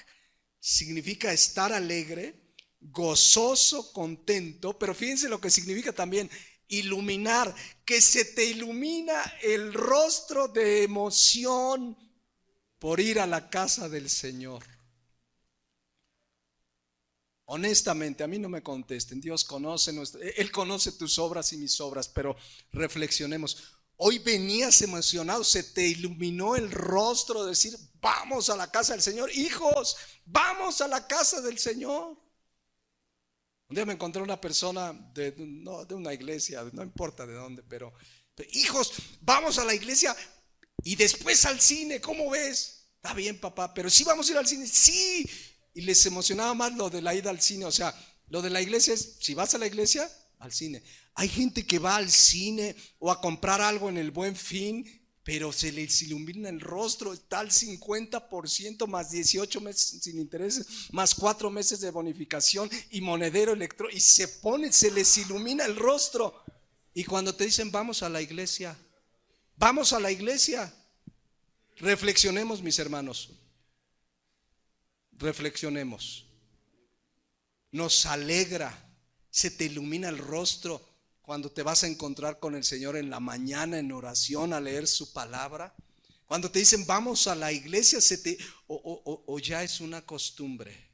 significa estar alegre, gozoso, contento, pero fíjense lo que significa también iluminar, que se te ilumina el rostro de emoción por ir a la casa del Señor. Honestamente, a mí no me contesten. Dios conoce Él conoce tus obras y mis obras, pero reflexionemos. Hoy venías emocionado, se te iluminó el rostro de decir, vamos a la casa del Señor. Hijos, vamos a la casa del Señor. Un día me encontré una persona de una iglesia, no importa de dónde, pero hijos, vamos a la iglesia y después al cine, ¿cómo ves? Está bien, papá, pero sí vamos a ir al cine, sí. Y les emocionaba más lo de la ida al cine. O sea, lo de la iglesia es, si vas a la iglesia, al cine. Hay gente que va al cine o a comprar algo en el Buen Fin, pero se les ilumina el rostro, está al 50% más 18 meses sin intereses, más 4 meses de bonificación y monedero electrónico, y se les ilumina el rostro. Y cuando te dicen vamos a la iglesia, reflexionemos, mis hermanos, reflexionemos. Nos alegra, se te ilumina el rostro cuando te vas a encontrar con el Señor en la mañana en oración a leer su palabra. Cuando te dicen vamos a la iglesia, o ya es una costumbre.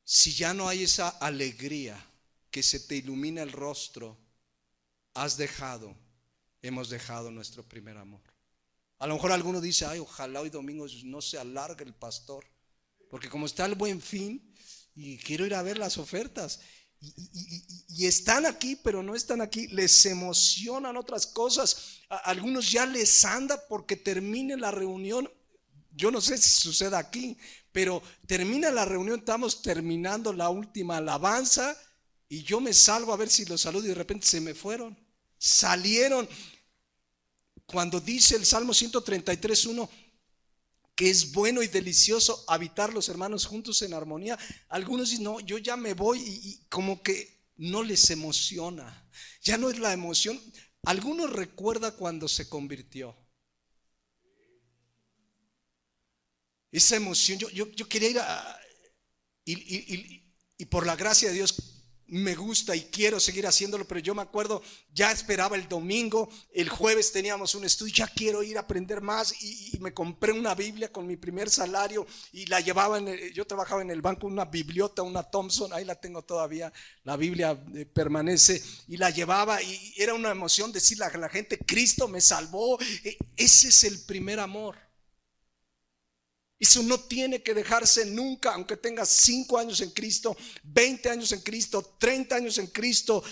Si ya no hay esa alegría que se te ilumina el rostro, hemos dejado nuestro primer amor. A lo mejor alguno dice, ay, ojalá hoy domingo no se alargue el pastor, porque como está el Buen Fin y quiero ir a ver las ofertas. Y están aquí, pero no están aquí. Les emocionan otras cosas. A algunos ya les anda porque termine la reunión. Yo no sé si sucede aquí, pero termina la reunión, estamos terminando la última alabanza y yo me salgo a ver si los saludo y de repente se me fueron, salieron. Cuando dice el Salmo 133:1 que es bueno y delicioso habitar los hermanos juntos en armonía, algunos dicen, no, yo ya me voy, y como que no les emociona, ya no es la emoción. Algunos recuerda cuando se convirtió, esa emoción. Yo quería ir y por la gracia de Dios me gusta y quiero seguir haciéndolo, pero yo me acuerdo, ya esperaba el domingo, el jueves teníamos un estudio, ya quiero ir a aprender más, y me compré una Biblia con mi primer salario y la llevaba yo trabajaba en el banco, una bibliota, una Thompson, ahí la tengo todavía, la Biblia permanece, y la llevaba y era una emoción decirle a la gente, Cristo me salvó. Ese es el primer amor. Eso no tiene que dejarse nunca, aunque tengas 5 años en Cristo, 20 años en Cristo, 30 años en Cristo.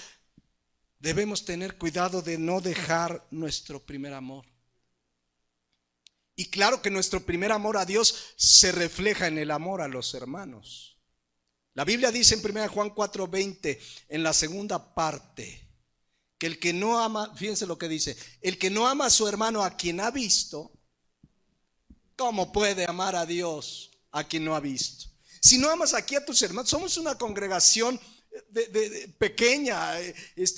Debemos tener cuidado de no dejar nuestro primer amor. Y claro que nuestro primer amor a Dios se refleja en el amor a los hermanos. La Biblia dice en 1 Juan 4:20, en la segunda parte, que el que no ama, fíjense lo que dice, el que no ama a su hermano a quien ha visto, ¿cómo puede amar a Dios a quien no ha visto? Si no amas aquí a tus hermanos, somos una congregación pequeña,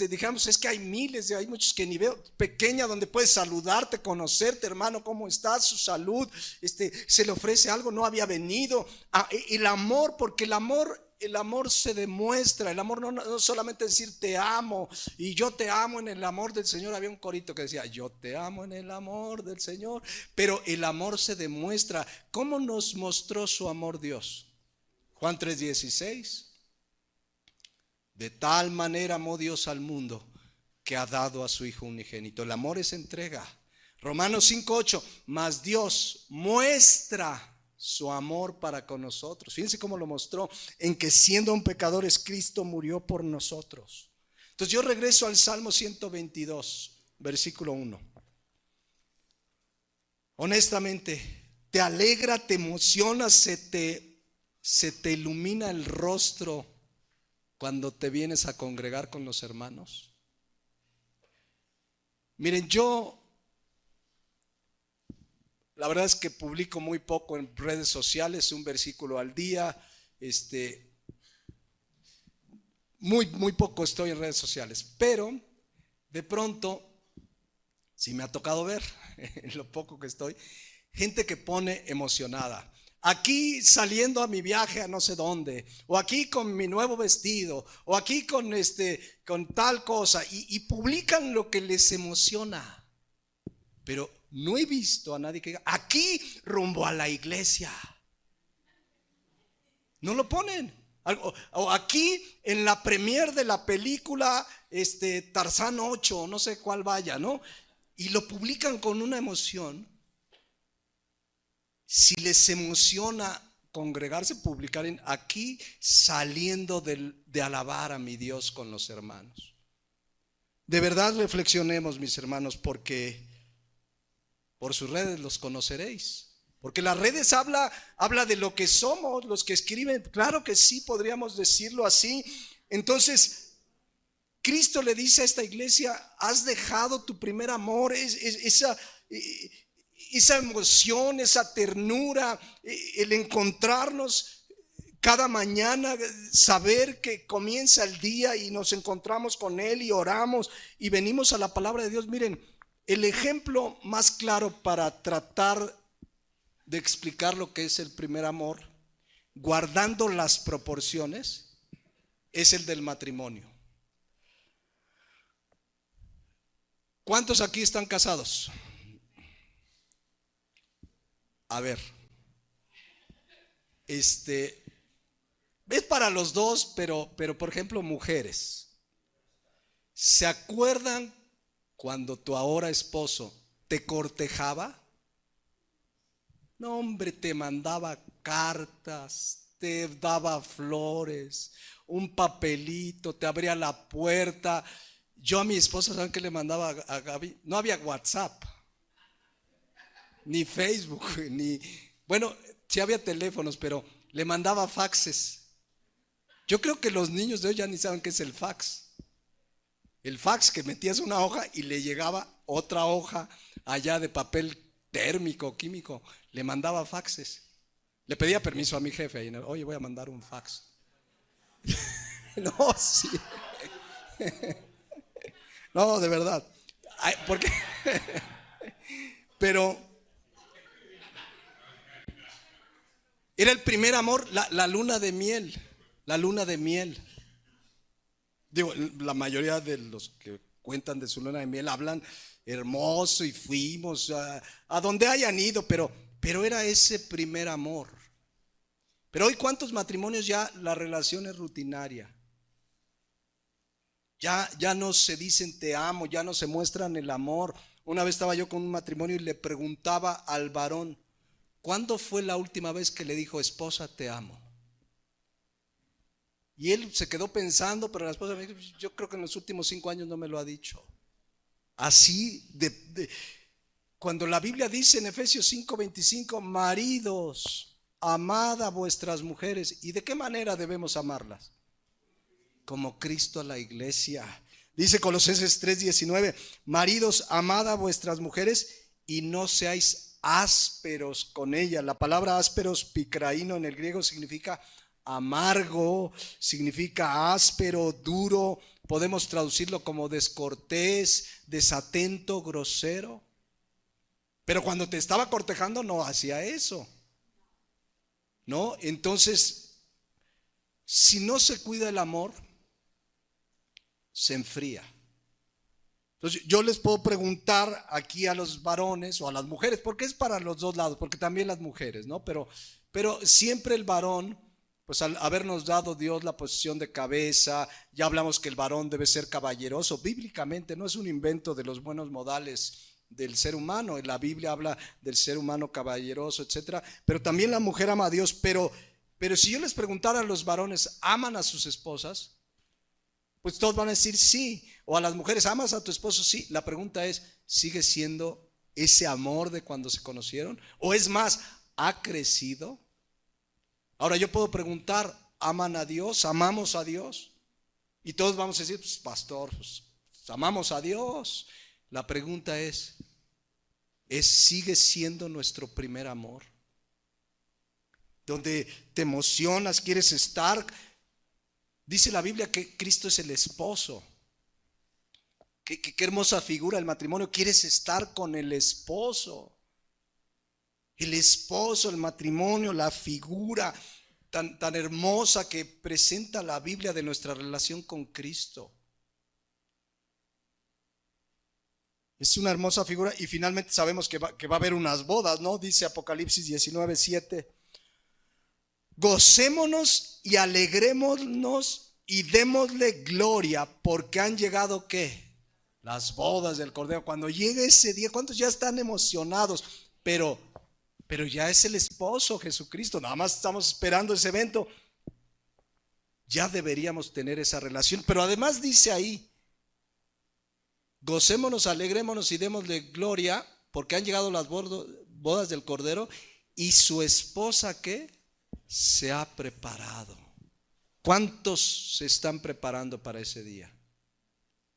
digamos, es que hay miles, hay muchos que ni veo, pequeña, donde puedes saludarte, conocerte, hermano, ¿cómo estás? Su salud, se le ofrece algo, no había venido. El amor, porque el amor se demuestra. El amor no solamente decir te amo y yo te amo en el amor del Señor. Había un corito que decía yo te amo en el amor del Señor, pero el amor se demuestra. ¿Cómo nos mostró su amor Dios? Juan 3:16, de tal manera amó Dios al mundo que ha dado a su Hijo unigénito. El amor es entrega. Romanos 5:8, mas Dios muestra su amor para con nosotros. Fíjense cómo lo mostró, en que siendo un pecadores Cristo murió por nosotros. Entonces yo regreso al Salmo 122, versículo 1. Honestamente, ¿te alegra, te emociona, se te ilumina el rostro cuando te vienes a congregar con los hermanos? Miren, la verdad es que publico muy poco en redes sociales, un versículo al día, muy poco estoy en redes sociales, pero de pronto, sí me ha tocado ver, en lo poco que estoy, gente que pone emocionada. aquí saliendo a mi viaje a no sé dónde, o aquí con mi nuevo vestido, o aquí con tal cosa, y publican lo que les emociona. Pero no he visto a nadie que diga, aquí rumbo a la iglesia. No lo ponen. O aquí en la premier de la película Tarzán 8, no sé cuál vaya, ¿no? Y lo publican con una emoción. Si les emociona congregarse, publicar aquí saliendo de alabar a mi Dios con los hermanos. De verdad reflexionemos, mis hermanos, porque por sus redes los conoceréis. Porque las redes habla de lo que somos, los que escriben. Claro que sí, podríamos decirlo así. Entonces, Cristo le dice a esta iglesia, has dejado tu primer amor, esa emoción, esa ternura, el encontrarnos cada mañana, saber que comienza el día y nos encontramos con Él y oramos y venimos a la palabra de Dios. Miren, el ejemplo más claro para tratar de explicar lo que es el primer amor, guardando las proporciones, es el del matrimonio. ¿Cuántos aquí están casados? A ver, es para los dos, pero por ejemplo, mujeres, ¿se acuerdan cuando tu ahora esposo te cortejaba? No, hombre, te mandaba cartas, te daba flores, un papelito, te abría la puerta. Yo a mi esposa, ¿saben qué le mandaba a Gaby? No había WhatsApp, ni Facebook, bueno, sí había teléfonos, pero le mandaba faxes. Yo creo que los niños de hoy ya ni saben qué es el fax. El fax, que metías una hoja y le llegaba otra hoja allá de papel térmico, químico. Le mandaba faxes. Le pedía permiso a mi jefe. Oye, voy a mandar un fax. No, sí. No, de verdad. Porque pero era el primer amor, la luna de miel. La luna de miel. Digo, la mayoría de los que cuentan de su luna de miel hablan hermoso y fuimos a donde hayan ido, pero era ese primer amor. Pero hoy, ¿cuántos matrimonios ya la relación es rutinaria? Ya no se dicen te amo, ya no se muestran el amor. Una vez estaba yo con un matrimonio y le preguntaba al varón, ¿cuándo fue la última vez que le dijo, esposa, te amo? Y él se quedó pensando, pero la esposa me dijo, yo creo que en los últimos 5 años no me lo ha dicho. Así cuando la Biblia dice en Efesios 5:25, maridos, amad a vuestras mujeres. ¿Y de qué manera debemos amarlas? Como Cristo a la iglesia. Dice Colosenses 3:19, maridos, amad a vuestras mujeres y no seáis ásperos con ellas. La palabra ásperos, picraíno, en el griego significa amargo, significa áspero, duro. Podemos traducirlo como descortés, desatento, grosero. Pero cuando te estaba cortejando no hacía eso, ¿no? Entonces, si no se cuida el amor, se enfría. Entonces, yo les puedo preguntar aquí a los varones o a las mujeres, porque es para los dos lados, porque también las mujeres, ¿no? Pero siempre el varón, pues al habernos dado Dios la posición de cabeza, ya hablamos que el varón debe ser caballeroso, bíblicamente, no es un invento de los buenos modales del ser humano. En la Biblia habla del ser humano caballeroso, etcétera, pero también la mujer ama a Dios. Pero si yo les preguntara a los varones, ¿aman a sus esposas? Pues todos van a decir sí. O a las mujeres, ¿amas a tu esposo? Sí. La pregunta es, ¿sigue siendo ese amor de cuando se conocieron? O es más, ¿ha crecido? Ahora yo puedo preguntar, ¿aman a Dios? ¿Amamos a Dios? Y todos vamos a decir, pues, pastor, pues, amamos a Dios. La pregunta es, ¿sigue siendo nuestro primer amor? Donde te emocionas, quieres estar. Dice la Biblia que Cristo es el esposo. Qué hermosa figura el matrimonio. Quieres estar con el esposo. El esposo, el matrimonio, la figura tan hermosa que presenta la Biblia de nuestra relación con Cristo. Es una hermosa figura y finalmente sabemos que va a haber unas bodas, ¿no? Dice Apocalipsis 19:7. Gocémonos y alegrémonos y démosle gloria porque han llegado, ¿qué? Las bodas del Cordero. Cuando llegue ese día, ¿cuántos ya están emocionados? Pero ya es el esposo Jesucristo. Nada más estamos esperando ese evento. Ya deberíamos tener esa relación. Pero además dice ahí, gocémonos, alegrémonos y démosle gloria porque han llegado las bodas del Cordero y su esposa, ¿qué? Se ha preparado. ¿Cuántos se están preparando para ese día?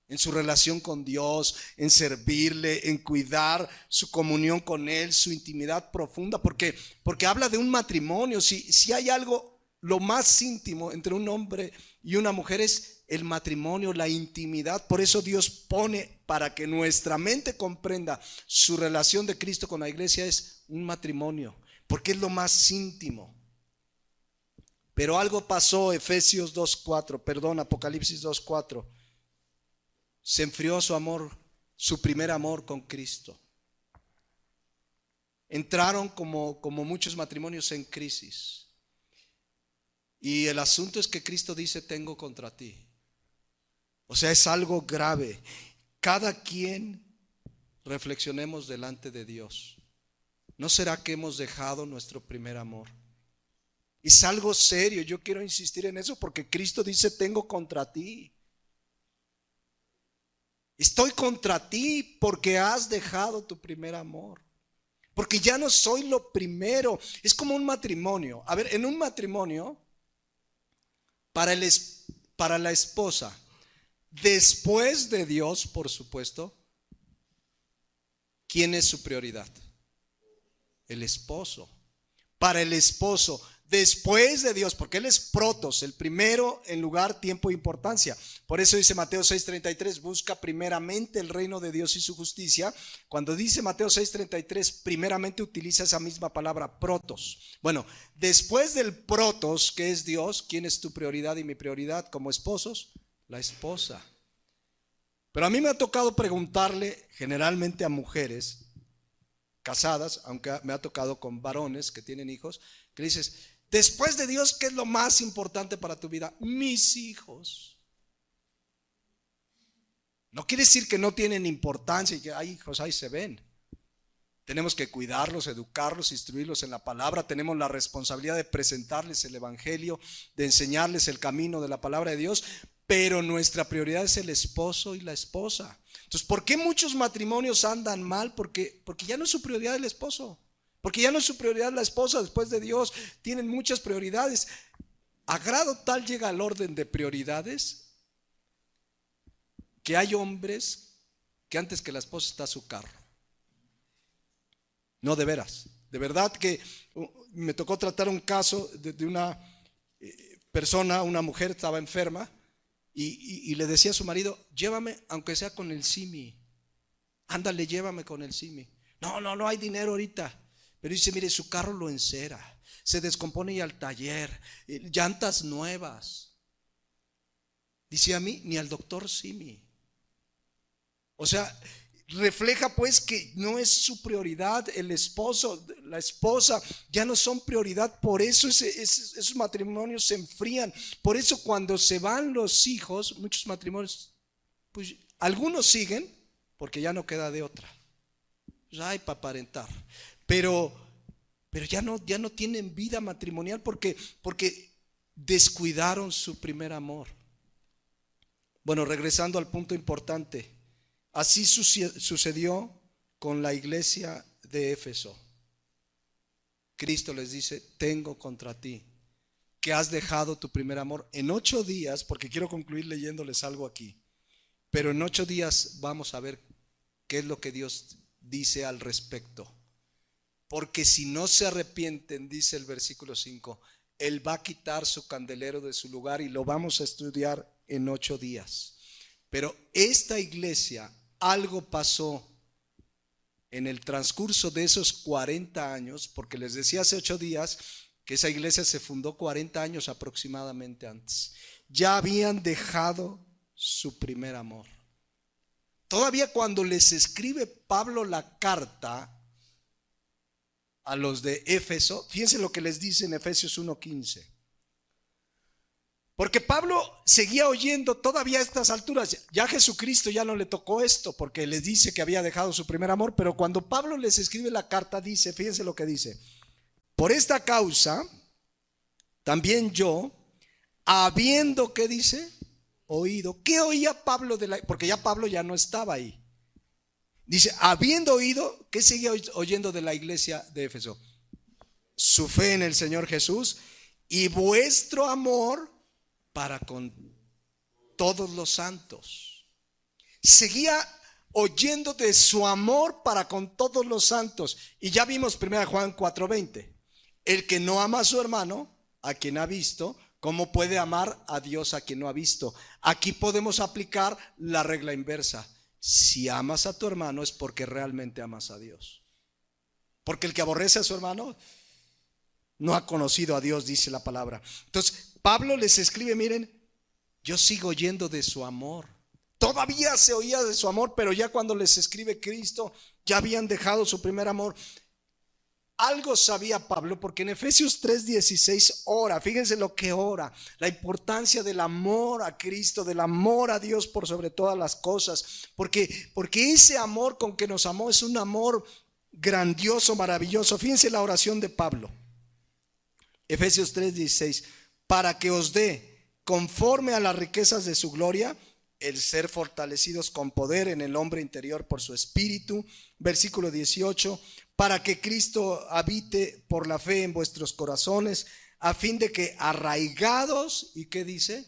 En su relación con Dios, en servirle, en cuidar su comunión con Él, su intimidad profunda, porque habla de un matrimonio. Si hay algo, lo más íntimo entre un hombre y una mujer es el matrimonio, la intimidad. Por eso Dios pone, para que nuestra mente comprenda su relación de Cristo con la iglesia, es un matrimonio, porque es lo más íntimo. Pero algo pasó, Apocalipsis 2:4. Se enfrió su amor, su primer amor con Cristo. Entraron como muchos matrimonios en crisis. Y el asunto es que Cristo dice: tengo contra ti. O sea, es algo grave. Cada quien reflexionemos delante de Dios. ¿No será que hemos dejado nuestro primer amor? Es algo serio. Yo quiero insistir en eso porque Cristo dice: tengo contra ti. Estoy contra ti porque has dejado tu primer amor. Porque ya no soy lo primero. Es como un matrimonio. A ver, en un matrimonio, para la esposa, después de Dios, por supuesto, ¿quién es su prioridad? El esposo. Para el esposo, después de Dios, porque Él es protos, el primero en lugar, tiempo e importancia. Por eso dice Mateo 6:33, busca primeramente el reino de Dios y su justicia. Cuando dice Mateo 6:33, primeramente utiliza esa misma palabra, protos. Bueno, después del protos, que es Dios, ¿quién es tu prioridad y mi prioridad como esposos? La esposa. Pero a mí me ha tocado preguntarle generalmente a mujeres casadas, aunque me ha tocado con varones que tienen hijos, que dices: después de Dios, ¿qué es lo más importante para tu vida? Mis hijos. No quiere decir que no tienen importancia y que hay hijos, ahí se ven. Tenemos que cuidarlos, educarlos, instruirlos en la palabra. Tenemos la responsabilidad de presentarles el evangelio, de enseñarles el camino de la palabra de Dios. Pero nuestra prioridad es el esposo y la esposa. Entonces, ¿por qué muchos matrimonios andan mal? Porque ya no es su prioridad el esposo. Porque ya no es su prioridad la esposa después de Dios. Tienen muchas prioridades. A grado tal llega el orden de prioridades que hay hombres que antes que la esposa está su carro. No, de veras. De verdad que me tocó tratar un caso de una persona, una mujer estaba enferma. Y le decía a su marido: llévame aunque sea con el Simi. Ándale, llévame con el Simi. No hay dinero ahorita. Pero dice: mire, su carro lo encera, se descompone y al taller, llantas nuevas. Dice: a mí ni al doctor Simi. O sea, refleja pues que no es su prioridad el esposo, la esposa, ya no son prioridad. Por eso esos matrimonios se enfrían. Por eso cuando se van los hijos, muchos matrimonios, pues algunos siguen porque ya no queda de otra. Pues hay para aparentar. Pero ya no tienen vida matrimonial porque descuidaron su primer amor. Bueno, regresando al punto importante. Así sucedió con la iglesia de Éfeso. Cristo les dice: tengo contra ti que has dejado tu primer amor. En 8 días, porque quiero concluir leyéndoles algo aquí, pero en 8 días vamos a ver qué es lo que Dios dice al respecto. Porque si no se arrepienten, dice el versículo 5, Él va a quitar su candelero de su lugar, y lo vamos a estudiar en 8 días. Pero esta iglesia, algo pasó en el transcurso de esos 40 años, porque les decía hace 8 días que esa iglesia se fundó 40 años aproximadamente antes, ya habían dejado su primer amor. Todavía cuando les escribe Pablo la carta a los de Éfeso, fíjense lo que les dice en Efesios 1:15. Porque Pablo seguía oyendo todavía a estas alturas, ya Jesucristo ya no le tocó esto, porque les dice que había dejado su primer amor, pero cuando Pablo les escribe la carta dice, fíjense lo que dice: por esta causa, también yo, habiendo, ¿qué dice? Oído. ¿Qué oía Pablo porque ya Pablo ya no estaba ahí? Dice, habiendo oído, ¿qué seguía oyendo de la iglesia de Éfeso? Su fe en el Señor Jesús y vuestro amor para con todos los santos. Seguía oyendo de su amor para con todos los santos. Y ya vimos 1 Juan 4:20. El que no ama a su hermano, a quien ha visto, ¿cómo puede amar a Dios a quien no ha visto? Aquí podemos aplicar la regla inversa. Si amas a tu hermano es porque realmente amas a Dios. Porque el que aborrece a su hermano no ha conocido a Dios, dice la palabra. Entonces Pablo les escribe, miren, yo sigo oyendo de su amor. Todavía se oía de su amor, pero ya cuando les escribe Cristo, ya habían dejado su primer amor. Algo sabía Pablo, porque en Efesios 3:16 ora, fíjense lo que ora, la importancia del amor a Cristo, del amor a Dios por sobre todas las cosas, porque ese amor con que nos amó es un amor grandioso, maravilloso. Fíjense la oración de Pablo, Efesios 3:16, para que os dé, conforme a las riquezas de su gloria, el ser fortalecidos con poder en el hombre interior por su espíritu. Versículo 18, para que Cristo habite por la fe en vuestros corazones, a fin de que arraigados, ¿y qué dice?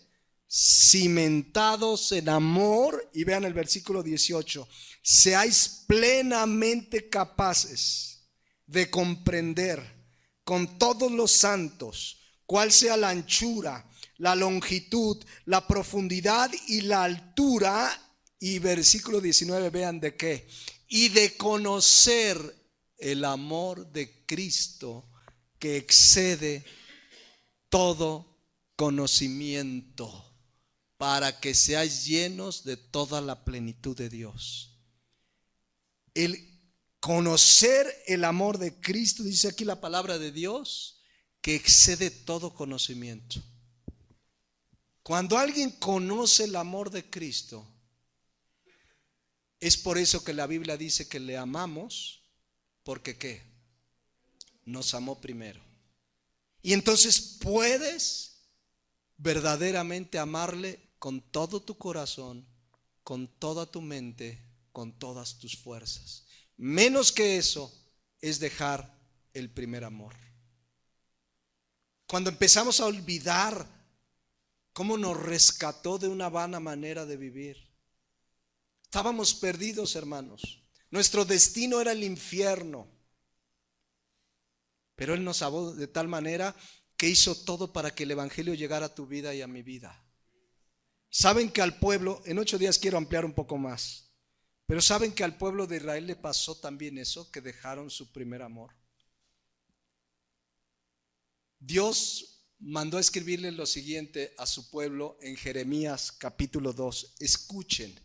Cimentados en amor. Y vean el versículo 18, seáis plenamente capaces de comprender con todos los santos cuál sea la anchura, la longitud, la profundidad y la altura. Y versículo 19, vean de qué: y de conocer el amor de Cristo que excede todo conocimiento, para que seáis llenos de toda la plenitud de Dios. El conocer el amor de Cristo, dice aquí la palabra de Dios, que excede todo conocimiento. Cuando alguien conoce el amor de Cristo, es por eso que la Biblia dice que le amamos, porque ¿qué? Nos amó primero. Y entonces puedes verdaderamente amarle con todo tu corazón, con toda tu mente, con todas tus fuerzas. Menos que eso es dejar el primer amor. Cuando empezamos a olvidar cómo nos rescató de una vana manera de vivir, estábamos perdidos, hermanos. Nuestro destino era el infierno, pero Él nos salvó de tal manera que hizo todo para que el evangelio llegara a tu vida y a mi vida. Saben que al pueblo, en 8 días quiero ampliar un poco más, pero saben que al pueblo de Israel le pasó también eso, que dejaron su primer amor. Dios mandó a escribirle lo siguiente a su pueblo en Jeremías capítulo 2. Escuchen.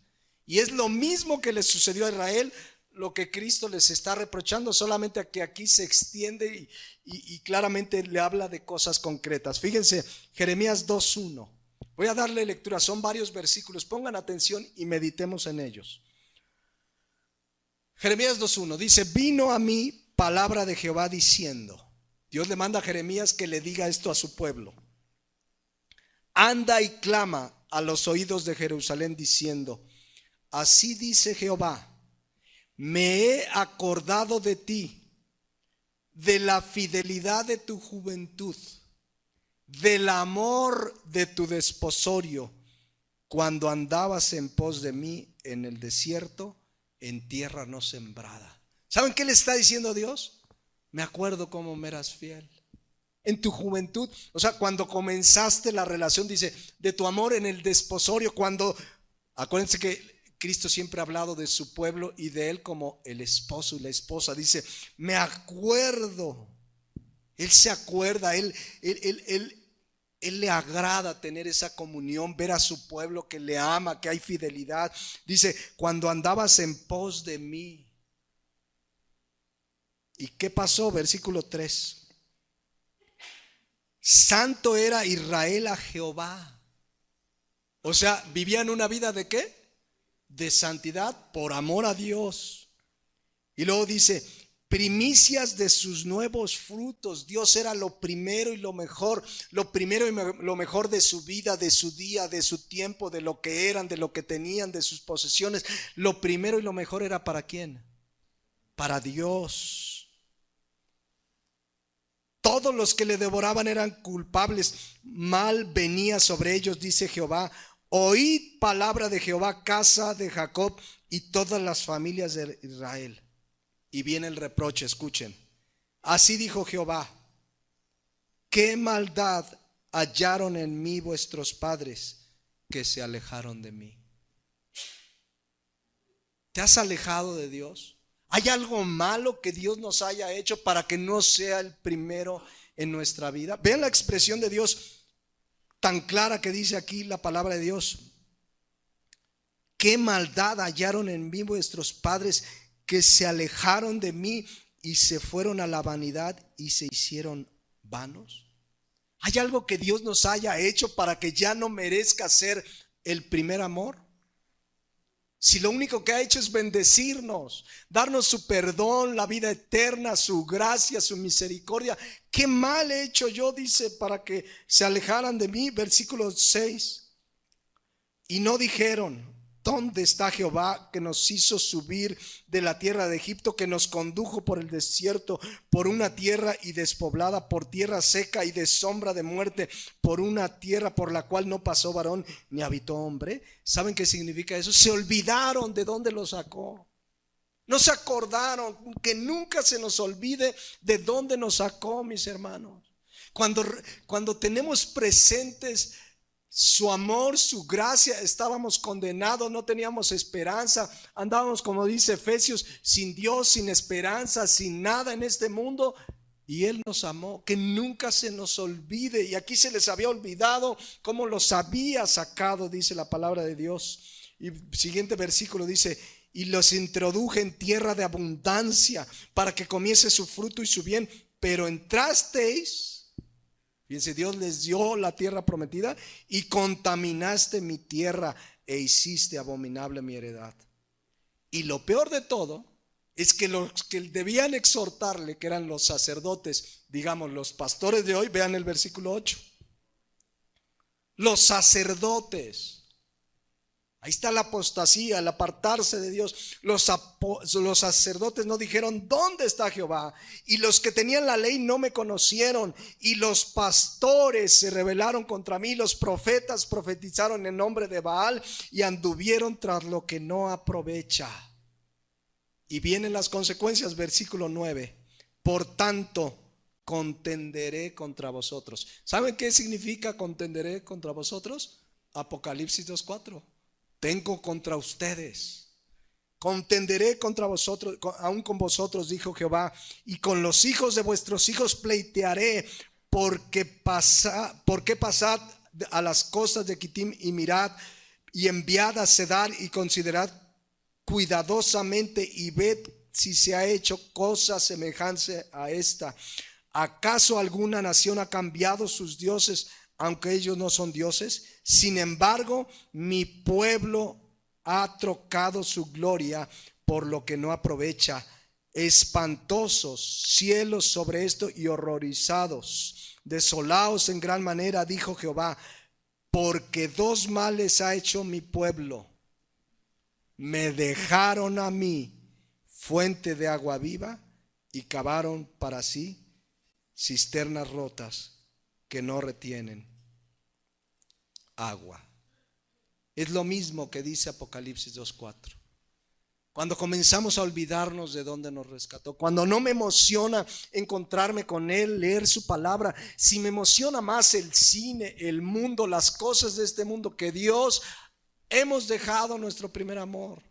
Y es lo mismo que le sucedió a Israel, lo que Cristo les está reprochando, solamente que aquí se extiende y claramente le habla de cosas concretas. Fíjense, Jeremías 2:1. Voy a darle lectura, son varios versículos, pongan atención y meditemos en ellos. Jeremías 2:1 dice: vino a mí palabra de Jehová diciendo. Dios le manda a Jeremías que le diga esto a su pueblo: anda y clama a los oídos de Jerusalén diciendo: así dice Jehová, me he acordado de ti, de la fidelidad de tu juventud, del amor de tu desposorio, cuando andabas en pos de mí en el desierto, en tierra no sembrada. ¿Saben qué le está diciendo Dios? Me acuerdo cómo me eras fiel en tu juventud. O sea, cuando comenzaste la relación, dice, de tu amor en el desposorio, cuando, acuérdense que Cristo siempre ha hablado de su pueblo y de él como el esposo y la esposa. Dice, me acuerdo. Él se acuerda, él le agrada tener esa comunión, ver a su pueblo que le ama, que hay fidelidad. Dice, cuando andabas en pos de mí. ¿Y qué pasó? Versículo 3. Santo era Israel a Jehová. O sea, vivían una vida ¿de qué? De santidad por amor a Dios. Y luego dice, primicias de sus nuevos frutos. Dios era lo primero y lo mejor. Lo primero y lo mejor de su vida, de su día, de su tiempo, de lo que eran, de lo que tenían, de sus posesiones. Lo primero y lo mejor era ¿para quién? Para Dios. Todos los que le devoraban eran culpables. Mal venía sobre ellos, dice Jehová. Oíd palabra de Jehová, casa de Jacob y todas las familias de Israel. Y viene el reproche, escuchen. Así dijo Jehová: qué maldad hallaron en mí vuestros padres, que se alejaron de mí. ¿Te has alejado de Dios? ¿Hay algo malo que Dios nos haya hecho para que no sea el primero en nuestra vida? Vean la expresión de Dios tan clara que dice aquí la palabra de Dios. ¿Qué maldad hallaron en mí vuestros padres, que se alejaron de mí y se fueron a la vanidad y se hicieron vanos? ¿Hay algo que Dios nos haya hecho para que ya no merezca ser el primer amor? Si lo único que ha hecho es bendecirnos, darnos su perdón, la vida eterna, su gracia, su misericordia. ¿Qué mal he hecho yo? Dice, para que se alejaran de mí. Versículo 6. Y no dijeron: ¿dónde está Jehová que nos hizo subir de la tierra de Egipto, que nos condujo por el desierto, por una tierra y despoblada, por tierra seca y de sombra de muerte, por una tierra por la cual no pasó varón ni habitó hombre? ¿Saben qué significa eso? Se olvidaron de dónde lo sacó. No se acordaron. Que nunca se nos olvide de dónde nos sacó, mis hermanos. Cuando tenemos presentes su amor, su gracia, estábamos condenados, no teníamos esperanza, andábamos, como dice Efesios, sin Dios, sin esperanza, sin nada en este mundo, y Él nos amó. Que nunca se nos olvide. Y aquí se les había olvidado cómo los había sacado, dice la palabra de Dios. Y siguiente versículo dice: y los introduje en tierra de abundancia, para que comiese su fruto y su bien, pero entrasteis. Fíjense, Dios les dio la tierra prometida y contaminaste mi tierra e hiciste abominable mi heredad. Y lo peor de todo es que los que debían exhortarle, que eran los sacerdotes, digamos los pastores de hoy, vean el versículo 8. Los sacerdotes. Ahí está la apostasía, el apartarse de Dios. Los sacerdotes no dijeron: ¿dónde está Jehová? Y los que tenían la ley no me conocieron. Y los pastores se rebelaron contra mí. Los profetas profetizaron en nombre de Baal y anduvieron tras lo que no aprovecha. Y vienen las consecuencias, versículo 9. Por tanto, contenderé contra vosotros. ¿Saben qué significa contenderé contra vosotros? Apocalipsis 2:4. Tengo contra ustedes, contenderé contra vosotros, aún con vosotros, dijo Jehová, y con los hijos de vuestros hijos pleitearé, porque pasad a las costas de Quitim y mirad, y enviad a Cedar y considerad cuidadosamente y ved si se ha hecho cosa semejante a esta. ¿Acaso alguna nación ha cambiado sus dioses, aunque ellos no son dioses? Sin embargo, mi pueblo ha trocado su gloria por lo que no aprovecha. Espantosos cielos sobre esto y horrorizados, desolados en gran manera, dijo Jehová, porque dos males ha hecho mi pueblo. Me dejaron a mí fuente de agua viva y cavaron para sí cisternas rotas que no retienen agua. Es lo mismo que dice Apocalipsis 2:4. Cuando comenzamos a olvidarnos de dónde nos rescató, cuando no me emociona encontrarme con Él, leer su palabra, si me emociona más el cine, el mundo, las cosas de este mundo que Dios, Hemos dejado nuestro primer amor.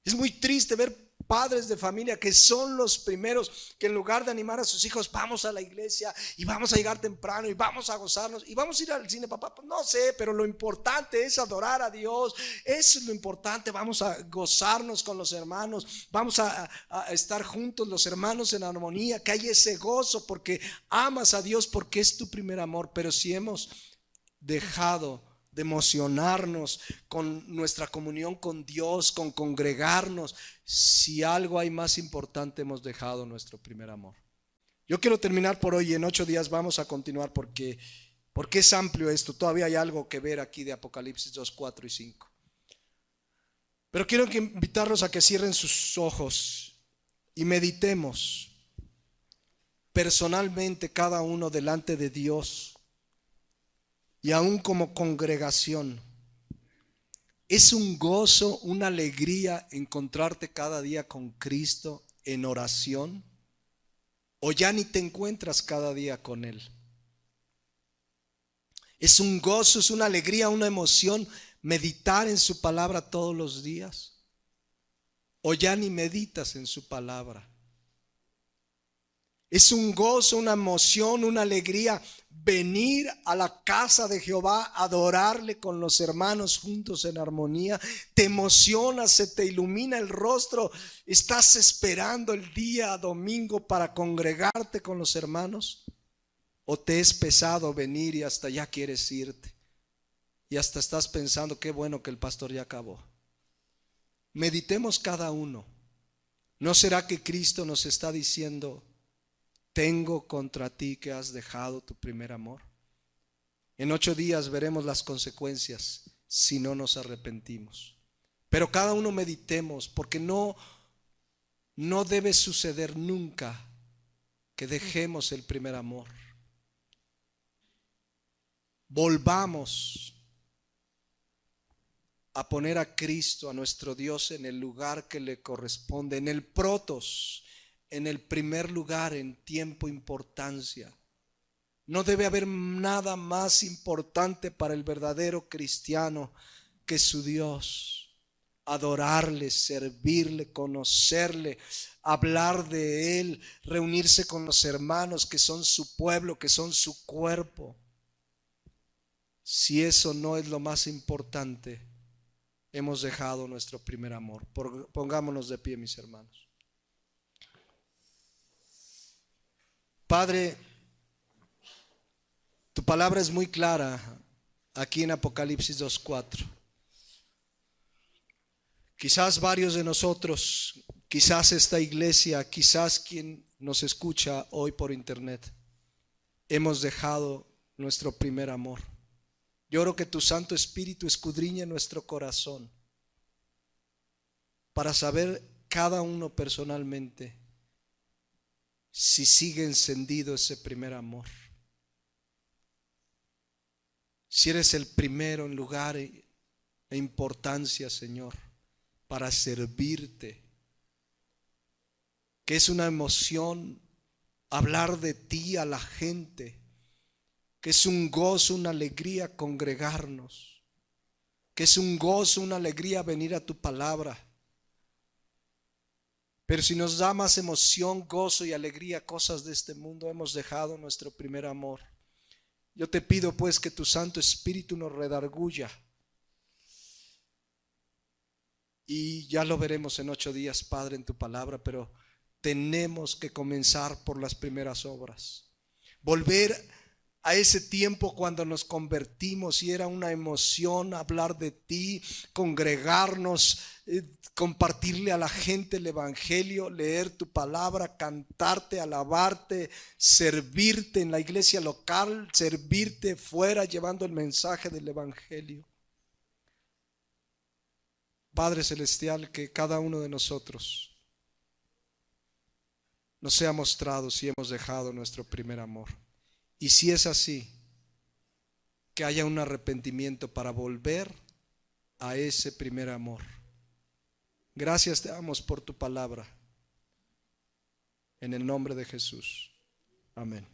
Es muy triste ver padres de familia que son los primeros que en lugar de animar a sus hijos, vamos a la iglesia y vamos a llegar temprano y vamos a gozarnos y vamos a ir al cine, papá, pues no sé, pero lo importante es adorar a Dios, eso es lo importante, vamos a gozarnos con los hermanos, vamos a estar juntos los hermanos en armonía, que hay ese gozo porque amas a Dios, porque es tu primer amor. Pero si hemos dejado de emocionarnos con nuestra comunión con Dios, con congregarnos, si algo hay más importante, hemos dejado nuestro primer amor. Yo quiero terminar por hoy. En 8 días vamos a continuar porque es amplio esto. Todavía hay algo que ver aquí de Apocalipsis 2, 4 y 5. Pero quiero invitarlos a que cierren sus ojos y meditemos personalmente cada uno delante de Dios. Y aún como congregación, es un gozo, una alegría encontrarte cada día con Cristo en oración, o ya ni te encuentras cada día con Él. Es un gozo, es una alegría, una emoción meditar en su palabra todos los días, o ya ni meditas en su palabra. Es un gozo, una emoción, una alegría venir a la casa de Jehová, adorarle con los hermanos juntos en armonía. Te emociona, se te ilumina el rostro. ¿Estás esperando el día domingo para congregarte con los hermanos? ¿O te es pesado venir y hasta ya quieres irte? Y hasta estás pensando, qué bueno que el pastor ya acabó. Meditemos cada uno. ¿No será que Cristo nos está diciendo: tengo contra ti que has dejado tu primer amor? En 8 días veremos las consecuencias si no nos arrepentimos. Pero cada uno meditemos, porque no debe suceder nunca que dejemos el primer amor. Volvamos a poner a Cristo, a nuestro Dios, en el lugar que le corresponde, en el protos, en el primer lugar, en tiempo, importancia. No debe haber nada más importante para el verdadero cristiano que su Dios. Adorarle, servirle, conocerle, hablar de Él, reunirse con los hermanos que son su pueblo, que son su cuerpo. Si eso no es lo más importante, hemos dejado nuestro primer amor. Pongámonos de pie, mis hermanos. Padre, tu palabra es muy clara aquí en Apocalipsis 2:4. Quizás varios de nosotros, quizás esta iglesia, quizás quien nos escucha hoy por internet, hemos dejado nuestro primer amor. Yo oro que tu Santo Espíritu escudriñe nuestro corazón para saber cada uno personalmente si sigue encendido ese primer amor. Si eres el primero en lugar e importancia, Señor, para servirte, que es una emoción hablar de ti a la gente, que es un gozo, una alegría congregarnos, que es un gozo, una alegría venir a tu palabra. Pero si nos da más emoción, gozo y alegría cosas de este mundo, hemos dejado nuestro primer amor. Yo te pido pues que tu Santo Espíritu nos redarguya. Y ya lo veremos en 8 días, Padre, en tu palabra, pero tenemos que comenzar por las primeras obras. Volver a ese tiempo cuando nos convertimos y era una emoción hablar de ti, congregarnos, compartirle a la gente el evangelio, leer tu palabra, cantarte, alabarte, servirte en la iglesia local, servirte fuera llevando el mensaje del evangelio. Padre Celestial, que cada uno de nosotros nos sea mostrado si hemos dejado nuestro primer amor. Y si es así, que haya un arrepentimiento para volver a ese primer amor. Gracias te damos por tu palabra. En el nombre de Jesús. Amén.